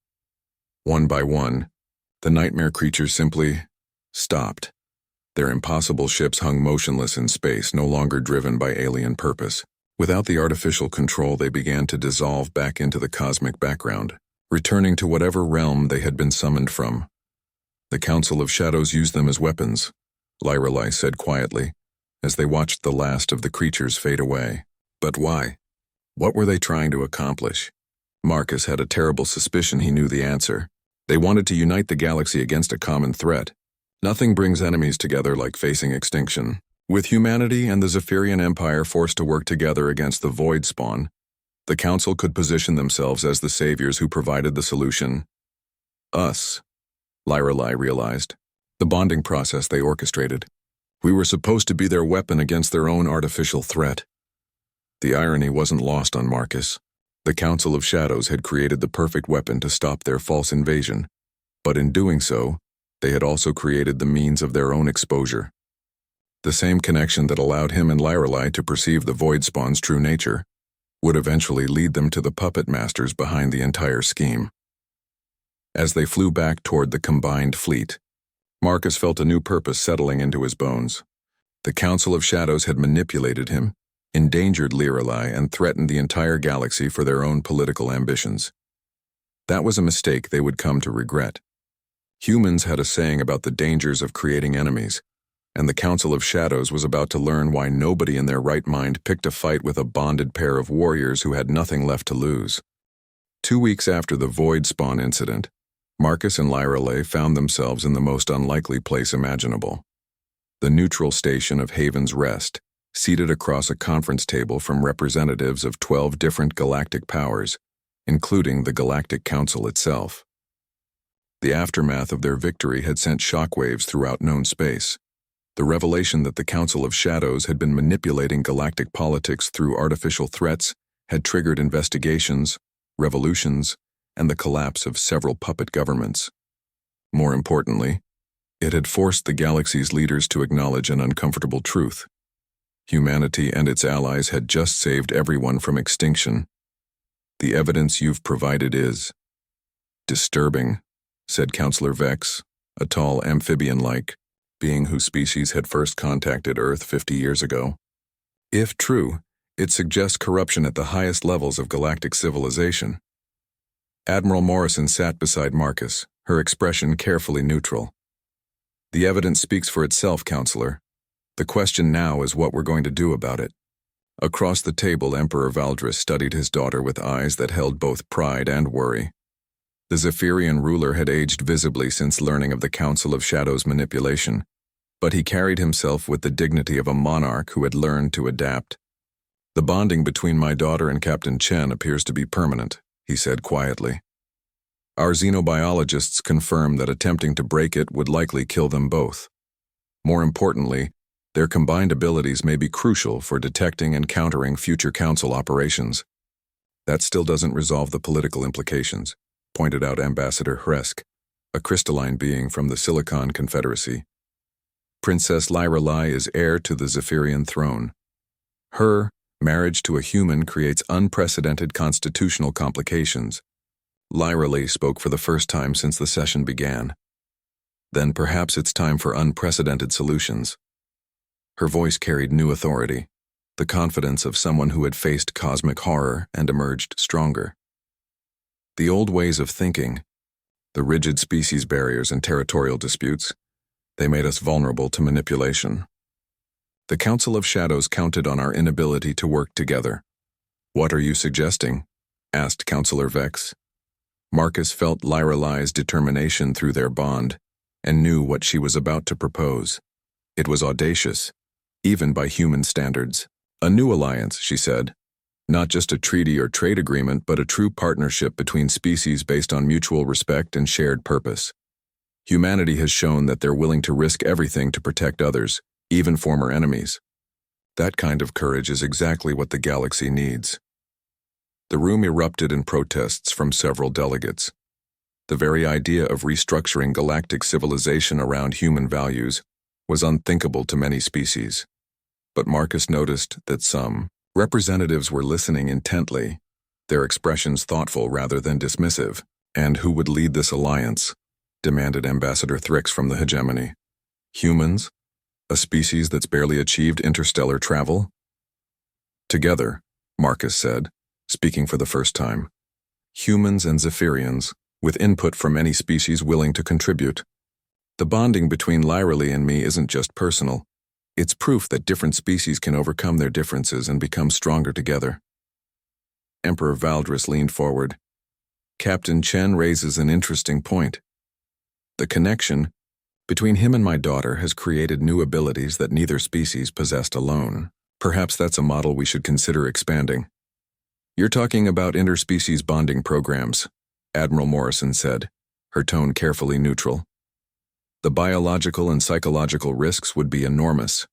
One by one, the nightmare creatures simply stopped. Their impossible ships hung motionless in space, no longer driven by alien purpose. Without the artificial control, they began to dissolve back into the cosmic background, returning to whatever realm they had been summoned from. "The Council of Shadows used them as weapons," Lyrelei said quietly, as they watched the last of the creatures fade away. But why? What were they trying to accomplish? Marcus had a terrible suspicion he knew the answer. They wanted to unite the galaxy against a common threat. Nothing brings enemies together like facing extinction. With humanity and the Zephyrian Empire forced to work together against the void spawn, the Council could position themselves as the saviors who provided the solution. Us, Lyrelei realized. The bonding process they orchestrated. We were supposed to be their weapon against their own artificial threat. The irony wasn't lost on Marcus. The Council of Shadows had created the perfect weapon to stop their false invasion, but in doing so, they had also created the means of their own exposure. The same connection that allowed him and Lyrelei to perceive the void spawn's true nature would eventually lead them to the puppet masters behind the entire scheme. As they flew back toward the combined fleet, Marcus felt a new purpose settling into his bones. The Council of Shadows had manipulated him, endangered Lorelei, and threatened the entire galaxy for their own political ambitions. That was a mistake they would come to regret. Humans had a saying about the dangers of creating enemies, and the Council of Shadows was about to learn why nobody in their right mind picked a fight with a bonded pair of warriors who had nothing left to lose. 2 weeks after the Void Spawn incident, Marcus and Lorelei found themselves in the most unlikely place imaginable. The neutral station of Haven's Rest, seated across a conference table from representatives of 12 different galactic powers, including the Galactic Council itself. The aftermath of their victory had sent shockwaves throughout known space. The revelation that the Council of Shadows had been manipulating galactic politics through artificial threats had triggered investigations, revolutions, and the collapse of several puppet governments. More importantly, it had forced the galaxy's leaders to acknowledge an uncomfortable truth. Humanity and its allies had just saved everyone from extinction. The evidence you've provided is disturbing, said Counselor Vex, a tall amphibian-like being whose species had first contacted Earth 50 years ago. If true, it suggests corruption at the highest levels of galactic civilization. Admiral Morrison sat beside Marcus, her expression carefully neutral. The evidence speaks for itself, Counselor. The question now is what we're going to do about it. Across the table, Emperor Valdris studied his daughter with eyes that held both pride and worry. The Zephyrian ruler had aged visibly since learning of the Council of Shadows manipulation, but he carried himself with the dignity of a monarch who had learned to adapt. The bonding between my daughter and Captain Chen appears to be permanent, he said quietly. Our xenobiologists confirm that attempting to break it would likely kill them both. More importantly, their combined abilities may be crucial for detecting and countering future Council operations. That still doesn't resolve the political implications, pointed out Ambassador Hresk, a crystalline being from the Silicon Confederacy. Princess Lorelei is heir to the Zephyrian throne. Her marriage to a human creates unprecedented constitutional complications. Lorelei spoke for the first time since the session began. Then perhaps it's time for unprecedented solutions. Her voice carried new authority, the confidence of someone who had faced cosmic horror and emerged stronger. The old ways of thinking, the rigid species barriers and territorial disputes, they made us vulnerable to manipulation. The Council of Shadows counted on our inability to work together. What are you suggesting? Asked Counselor Vex. Marcus felt Lorelei's determination through their bond and knew what she was about to propose. It was audacious, even by human standards. A new alliance, she said. Not just a treaty or trade agreement, but a true partnership between species based on mutual respect and shared purpose. Humanity has shown that they're willing to risk everything to protect others, even former enemies. That kind of courage is exactly what the galaxy needs. The room erupted in protests from several delegates. The very idea of restructuring galactic civilization around human values was unthinkable to many species. But Marcus noticed that some representatives were listening intently, their expressions thoughtful rather than dismissive. And who would lead this alliance? Demanded Ambassador Thrix from the hegemony. Humans? A species that's barely achieved interstellar travel? Together, Marcus said, speaking for the first time. Humans and Zephyrians, with input from any species willing to contribute. The bonding between Lorelei and me isn't just personal. It's proof that different species can overcome their differences and become stronger together. Emperor Valdris leaned forward. Captain Chen raises an interesting point. The connection between him and my daughter has created new abilities that neither species possessed alone. Perhaps that's a model we should consider expanding. You're talking about interspecies bonding programs, Admiral Morrison said, her tone carefully neutral. The biological and psychological risks would be enormous.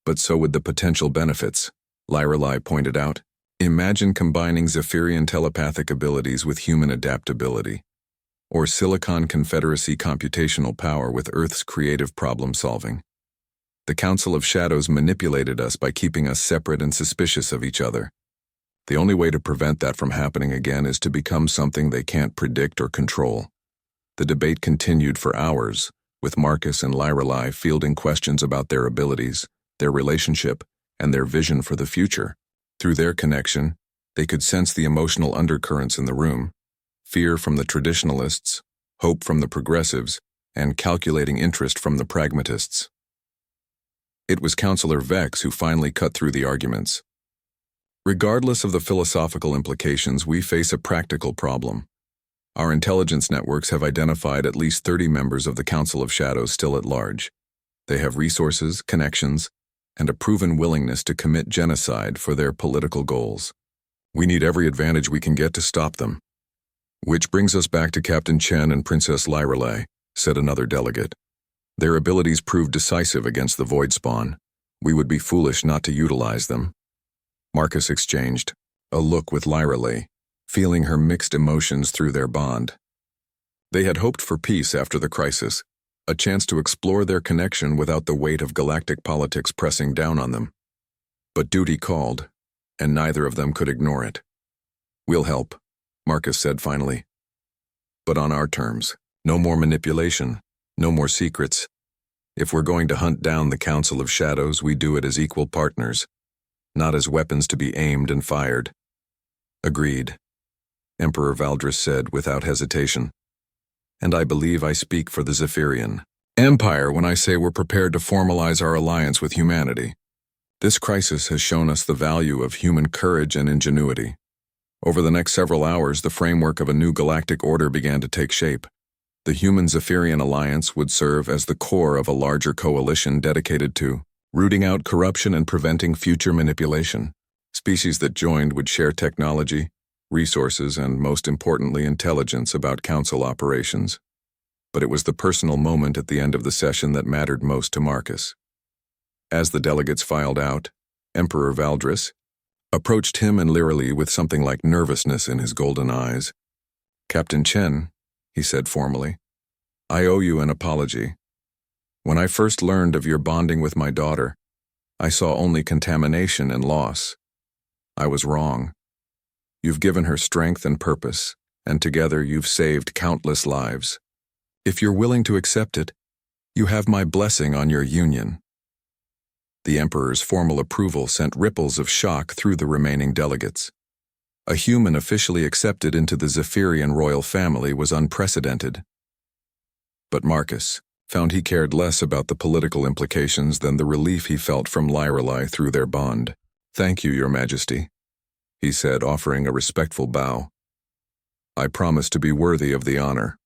But so would the potential benefits, Lorelei pointed out. Imagine combining Zephyrian telepathic abilities with human adaptability, or Silicon Confederacy computational power with Earth's creative problem-solving. The Council of Shadows manipulated us by keeping us separate and suspicious of each other. The only way to prevent that from happening again is to become something they can't predict or control. The debate continued for hours, with Marcus and Lyrelei fielding questions about their abilities, their relationship, and their vision for the future. Through their connection, they could sense the emotional undercurrents in the room: fear from the traditionalists, hope from the progressives, and calculating interest from the pragmatists. It was Counselor Vex who finally cut through the arguments. Regardless of the philosophical implications, we face a practical problem. Our intelligence networks have identified at least 30 members of the Council of Shadows still at large. They have resources, connections, and a proven willingness to commit genocide for their political goals. We need every advantage we can get to stop them. Which brings us back to Captain Chen and Princess Lyrelei, said another delegate. Their abilities proved decisive against the Void Spawn. We would be foolish not to utilize them. Marcus exchanged a look with Lyrelei, feeling her mixed emotions through their bond. They had hoped for peace after the crisis, a chance to explore their connection without the weight of galactic politics pressing down on them. But duty called, and neither of them could ignore it. We'll help, Marcus said finally. But on our terms. No more manipulation, no more secrets. If we're going to hunt down the Council of Shadows, we do it as equal partners, not as weapons to be aimed and fired. Agreed, Emperor Valdris said without hesitation. And I believe I speak for the Zephyrian Empire when I say we're prepared to formalize our alliance with humanity. This crisis has shown us the value of human courage and ingenuity. Over the next several hours, the framework of a new galactic order began to take shape. The Human Zephyrian Alliance would serve as the core of a larger coalition dedicated to rooting out corruption and preventing future manipulation. Species that joined would share technology, resources, and most importantly, intelligence about Council operations. But it was the personal moment at the end of the session that mattered most to Marcus. As the delegates filed out, Emperor Valdris approached him and Lyrelei with something like nervousness in his golden eyes. Captain Chen, he said formally, I owe you an apology. When I first learned of your bonding with my daughter, I saw only contamination and loss. I was wrong. You've given her strength and purpose, and together you've saved countless lives. If you're willing to accept it, you have my blessing on your union. The Emperor's formal approval sent ripples of shock through the remaining delegates. A human officially accepted into the Zephyrian royal family was unprecedented. But Marcus found he cared less about the political implications than the relief he felt from Lyrelei through their bond. Thank you, Your Majesty, he said, offering a respectful bow. I promise to be worthy of the honor.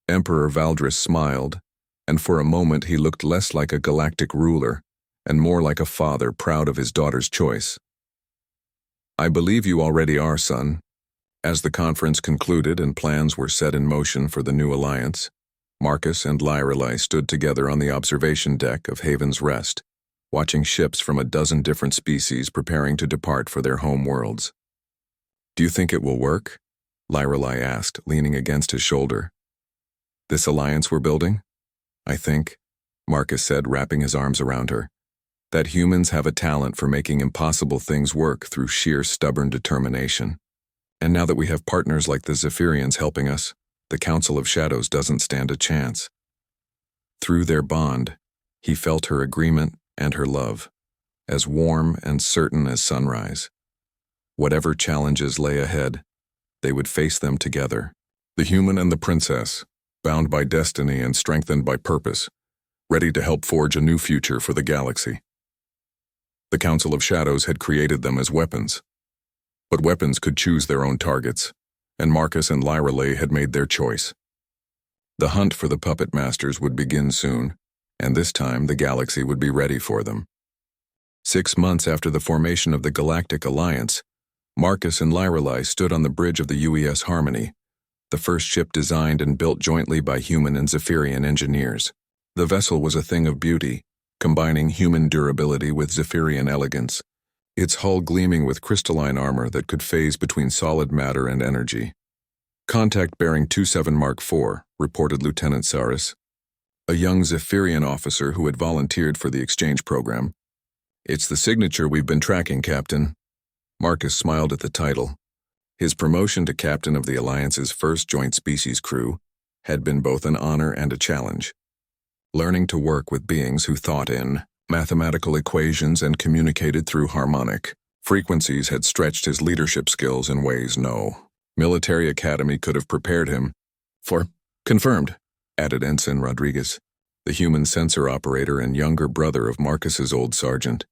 Emperor Valdris smiled, and for a moment he looked less like a galactic ruler and more like a father proud of his daughter's choice. I believe you already are, son. As the conference concluded and plans were set in motion for the new alliance, Marcus and Lyrelei stood together on the observation deck of Haven's Rest, watching ships from a dozen different species preparing to depart for their home worlds. Do you think it will work? Lyrelei asked, leaning against his shoulder. This alliance we're building? I think, Marcus said, wrapping his arms around her, that humans have a talent for making impossible things work through sheer stubborn determination. And now that we have partners like the Zephyrians helping us, the Council of Shadows doesn't stand a chance. Through their bond, he felt her agreement and her love, as warm and certain as sunrise. Whatever challenges lay ahead, they would face them together. The human and the princess, bound by destiny and strengthened by purpose, ready to help forge a new future for the galaxy. The Council of Shadows had created them as weapons. But weapons could choose their own targets, and Marcus and Lyrelei had made their choice. The hunt for the puppet masters would begin soon, and this time the galaxy would be ready for them. 6 months after the formation of the Galactic Alliance, Marcus and Lyrelei stood on the bridge of the UES Harmony, the first ship designed and built jointly by human and Zephyrian engineers. The vessel was a thing of beauty, combining human durability with Zephyrian elegance, its hull gleaming with crystalline armor that could phase between solid matter and energy. Contact bearing 27 Mark IV, reported Lieutenant Saris, a young Zephyrian officer who had volunteered for the exchange program. It's the signature we've been tracking, Captain. Marcus smiled at the title. His promotion to captain of the Alliance's first joint species crew had been both an honor and a challenge. Learning to work with beings who thought in mathematical equations and communicated through harmonic frequencies had stretched his leadership skills in ways no military academy could have prepared him for. Confirmed, added Ensign Rodriguez, the human sensor operator and younger brother of Marcus's old sergeant.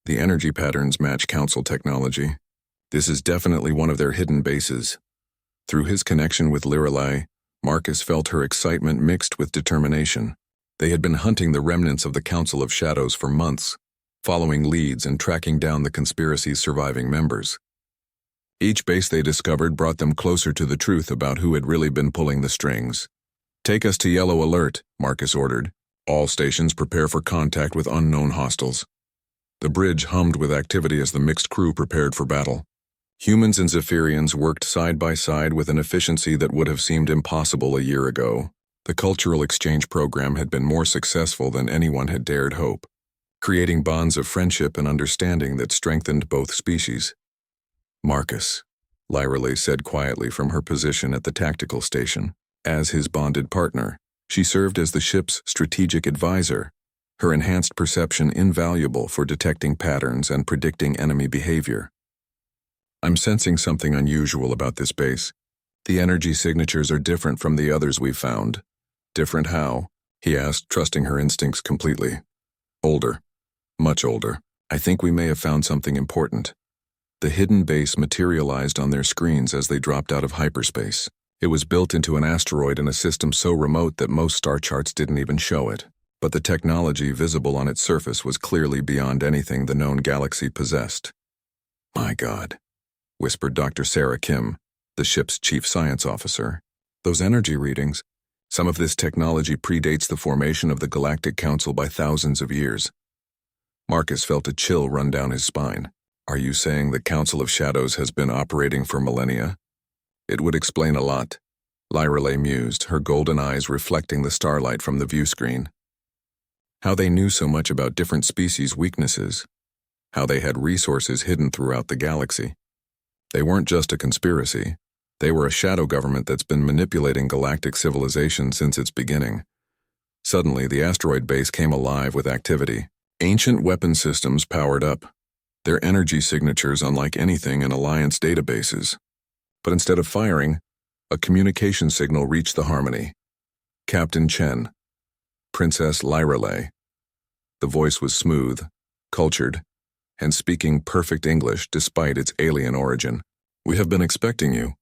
The energy patterns match Council technology. This is definitely one of their hidden bases. Through his connection with Lirelai, Marcus felt her excitement mixed with determination. They had been hunting the remnants of the Council of Shadows for months, following leads and tracking down the conspiracy's surviving members. Each base they discovered brought them closer to the truth about who had really been pulling the strings. "Take us to Yellow Alert," Marcus ordered. "All stations prepare for contact with unknown hostiles." The bridge hummed with activity as the mixed crew prepared for battle. Humans and Zephyrians worked side by side with an efficiency that would have seemed impossible a year ago. The cultural exchange program had been more successful than anyone had dared hope, creating bonds of friendship and understanding that strengthened both species. "Marcus," Lirelai said quietly from her position at the tactical station. As his bonded partner, she served as the ship's strategic advisor, her enhanced perception invaluable for detecting patterns and predicting enemy behavior. "I'm sensing something unusual about this base. The energy signatures are different from the others we've found." "Different how?" he asked, trusting her instincts completely. "Older. Much older. I think we may have found something important." The hidden base materialized on their screens as they dropped out of hyperspace. It was built into an asteroid in a system so remote that most star charts didn't even show it. But the technology visible on its surface was clearly beyond anything the known galaxy possessed. "My God," whispered Dr. Sarah Kim, the ship's chief science officer. "Those energy readings. Some of this technology predates the formation of the Galactic Council by thousands of years." Marcus felt a chill run down his spine. "Are you saying the Council of Shadows has been operating for millennia?" "It would explain a lot," Lirelai mused, her golden eyes reflecting the starlight from the view screen. How they knew so much about different species' weaknesses. How they had resources hidden throughout the galaxy. They weren't just a conspiracy. They were a shadow government that's been manipulating galactic civilization since its beginning. Suddenly, the asteroid base came alive with activity. Ancient weapon systems powered up, their energy signatures unlike anything in Alliance databases. But instead of firing, a communication signal reached the Harmony. "Captain Chen, Princess Lirelai." The voice was smooth, cultured, and speaking perfect English despite its alien origin. "We have been expecting you.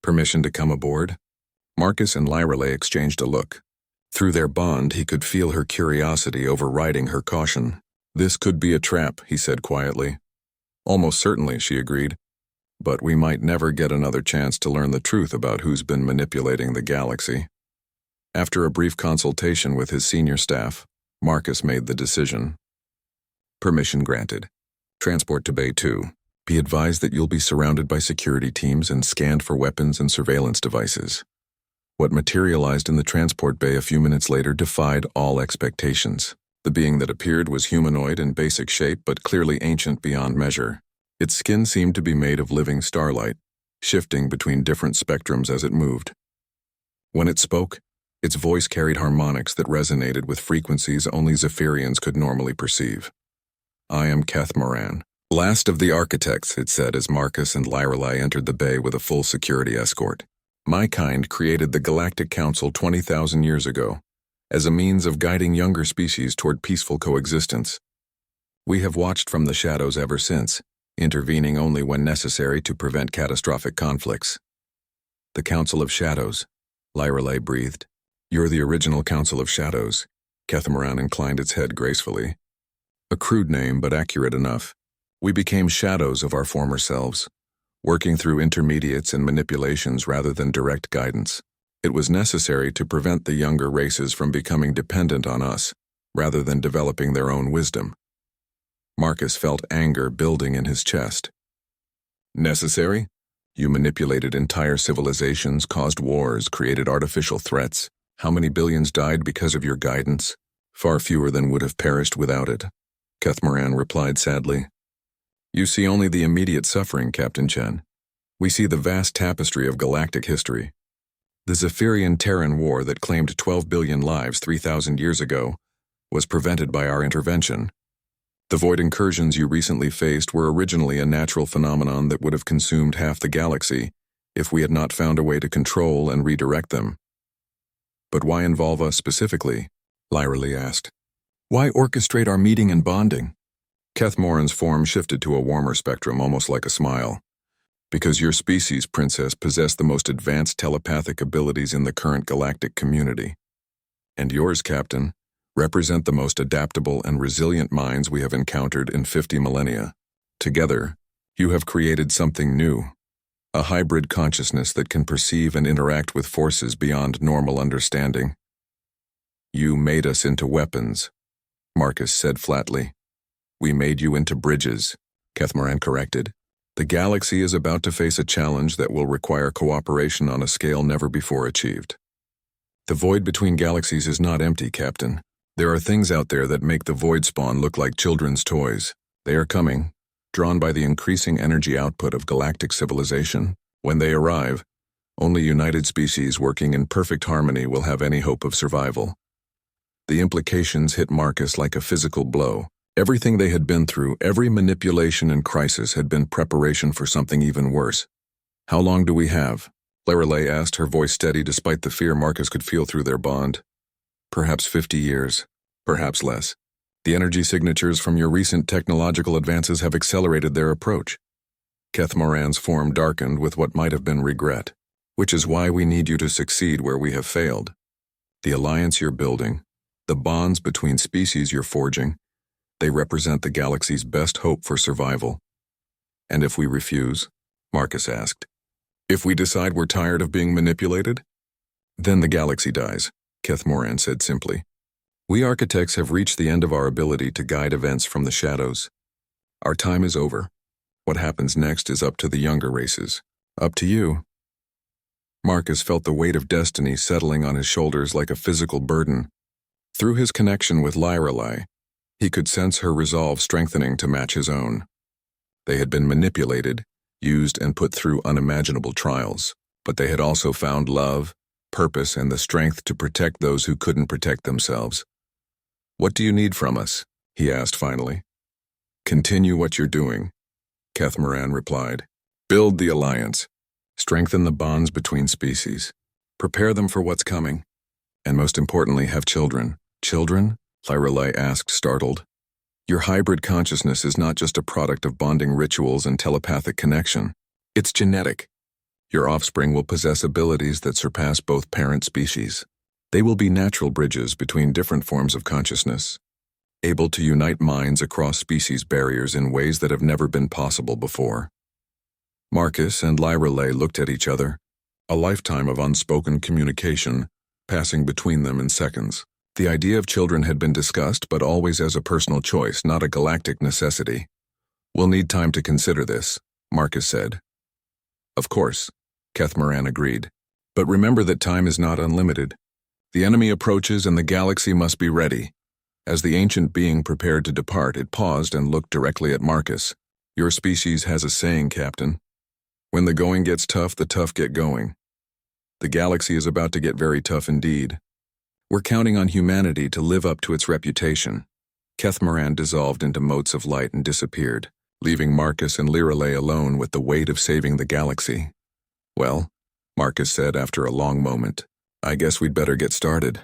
Permission to come aboard?" Marcus and Lirelai exchanged a look. Through their bond, he could feel her curiosity overriding her caution. "This could be a trap," he said quietly. "Almost certainly," she agreed. "But we might never get another chance to learn the truth about who's been manipulating the galaxy." After a brief consultation with his senior staff, Marcus made the decision. "Permission granted. Transport to Bay 2. Be advised that you'll be surrounded by security teams and scanned for weapons and surveillance devices." What materialized in the transport bay a few minutes later defied all expectations. The being that appeared was humanoid in basic shape but clearly ancient beyond measure. Its skin seemed to be made of living starlight, shifting between different spectrums as it moved. When it spoke, its voice carried harmonics that resonated with frequencies only Zephyrians could normally perceive. "I am Keth Moran, last of the architects," it said as Marcus and Lirelai entered the bay with a full security escort. "My kind created the Galactic Council 20,000 years ago, as a means of guiding younger species toward peaceful coexistence. We have watched from the shadows ever since, intervening only when necessary to prevent catastrophic conflicts." "The Council of Shadows," Lirelai breathed. "You're the original Council of Shadows." Moran inclined its head gracefully. "A crude name, but accurate enough. We became shadows of our former selves, working through intermediates and manipulations rather than direct guidance. It was necessary to prevent the younger races from becoming dependent on us, rather than developing their own wisdom." Marcus felt anger building in his chest. "Necessary? You manipulated entire civilizations, caused wars, created artificial threats. How many billions died because of your guidance? Far fewer than would have perished without it," Moran replied sadly. "You see only the immediate suffering, Captain Chen. We see the vast tapestry of galactic history. The Zephyrian-Terran War that claimed 12 billion lives 3,000 years ago was prevented by our intervention. The void incursions you recently faced were originally a natural phenomenon that would have consumed half the galaxy if we had not found a way to control and redirect them. But why involve us specifically? Lyra Lee asked. Why orchestrate our meeting and bonding? Keth Moran's form shifted to a warmer spectrum, almost like a smile. Because your species, Princess, possess the most advanced telepathic abilities in the current galactic community. And yours, Captain, represent the most adaptable and resilient minds we have encountered in 50 millennia. Together, you have created something new, a hybrid consciousness that can perceive and interact with forces beyond normal understanding. You made us into weapons, Marcus said flatly. We made you into bridges, Keth Moran corrected. The galaxy is about to face a challenge that will require cooperation on a scale never before achieved. The void between galaxies is not empty, Captain. There are things out there that make the void spawn look like children's toys. They are coming, drawn by the increasing energy output of galactic civilization. When they arrive, only united species working in perfect harmony will have any hope of survival. The implications hit Marcus like a physical blow. Everything they had been through, every manipulation and crisis had been preparation for something even worse. How long do we have? Lorelei asked, her voice steady despite the fear Marcus could feel through their bond. Perhaps 50 years, perhaps less. The energy signatures from your recent technological advances have accelerated their approach. Keth Moran's form darkened with what might have been regret, which is why we need you to succeed where we have failed. The alliance you're building, the bonds between species you're forging, they represent the galaxy's best hope for survival. And if we refuse? Marcus asked. If we decide we're tired of being manipulated? Then the galaxy dies, Keth Moran said simply. We architects have reached the end of our ability to guide events from the shadows. Our time is over. What happens next is up to the younger races. Up to you. Marcus felt the weight of destiny settling on his shoulders like a physical burden. Through his connection with Lorelei, he could sense her resolve strengthening to match his own. They had been manipulated, used, and put through unimaginable trials, but they had also found love, purpose, and the strength to protect those who couldn't protect themselves. What do you need from us? He asked finally. Continue what you're doing, Keth Moran replied. Build the alliance. Strengthen the bonds between species. Prepare them for what's coming. And most importantly, have children. Children? Lorelei asked, startled. Your hybrid consciousness is not just a product of bonding rituals and telepathic connection. It's genetic. Your offspring will possess abilities that surpass both parent species. They will be natural bridges between different forms of consciousness, able to unite minds across species barriers in ways that have never been possible before. Marcus and Lorelei looked at each other, a lifetime of unspoken communication passing between them in seconds. The idea of children had been discussed, but always as a personal choice, not a galactic necessity. We'll need time to consider this, Marcus said. Of course, Keth Moran agreed. But remember that time is not unlimited. The enemy approaches and the galaxy must be ready. As the ancient being prepared to depart, it paused and looked directly at Marcus. Your species has a saying, Captain. When the going gets tough, the tough get going. The galaxy is about to get very tough indeed. We're counting on humanity to live up to its reputation. Keth Moran dissolved into motes of light and disappeared, leaving Marcus and Lorelei alone with the weight of saving the galaxy. Well, Marcus said after a long moment, I guess we'd better get started.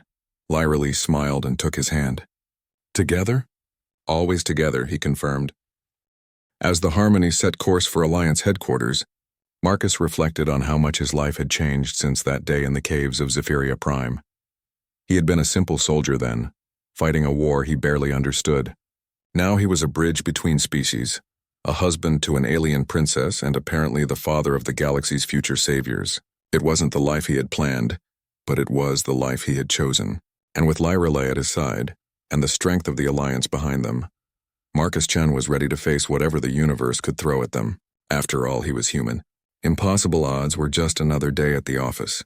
Lorelei smiled and took his hand. Together? Always together, he confirmed. As the Harmony set course for Alliance headquarters, Marcus reflected on how much his life had changed since that day in the caves of Zephyria Prime. He had been a simple soldier then, fighting a war he barely understood. Now he was a bridge between species, a husband to an alien princess and apparently the father of the galaxy's future saviors. It wasn't the life he had planned, but it was the life he had chosen. And with Lorelei at his side, and the strength of the alliance behind them, Marcus Chen was ready to face whatever the universe could throw at them. After all, he was human. Impossible odds were just another day at the office.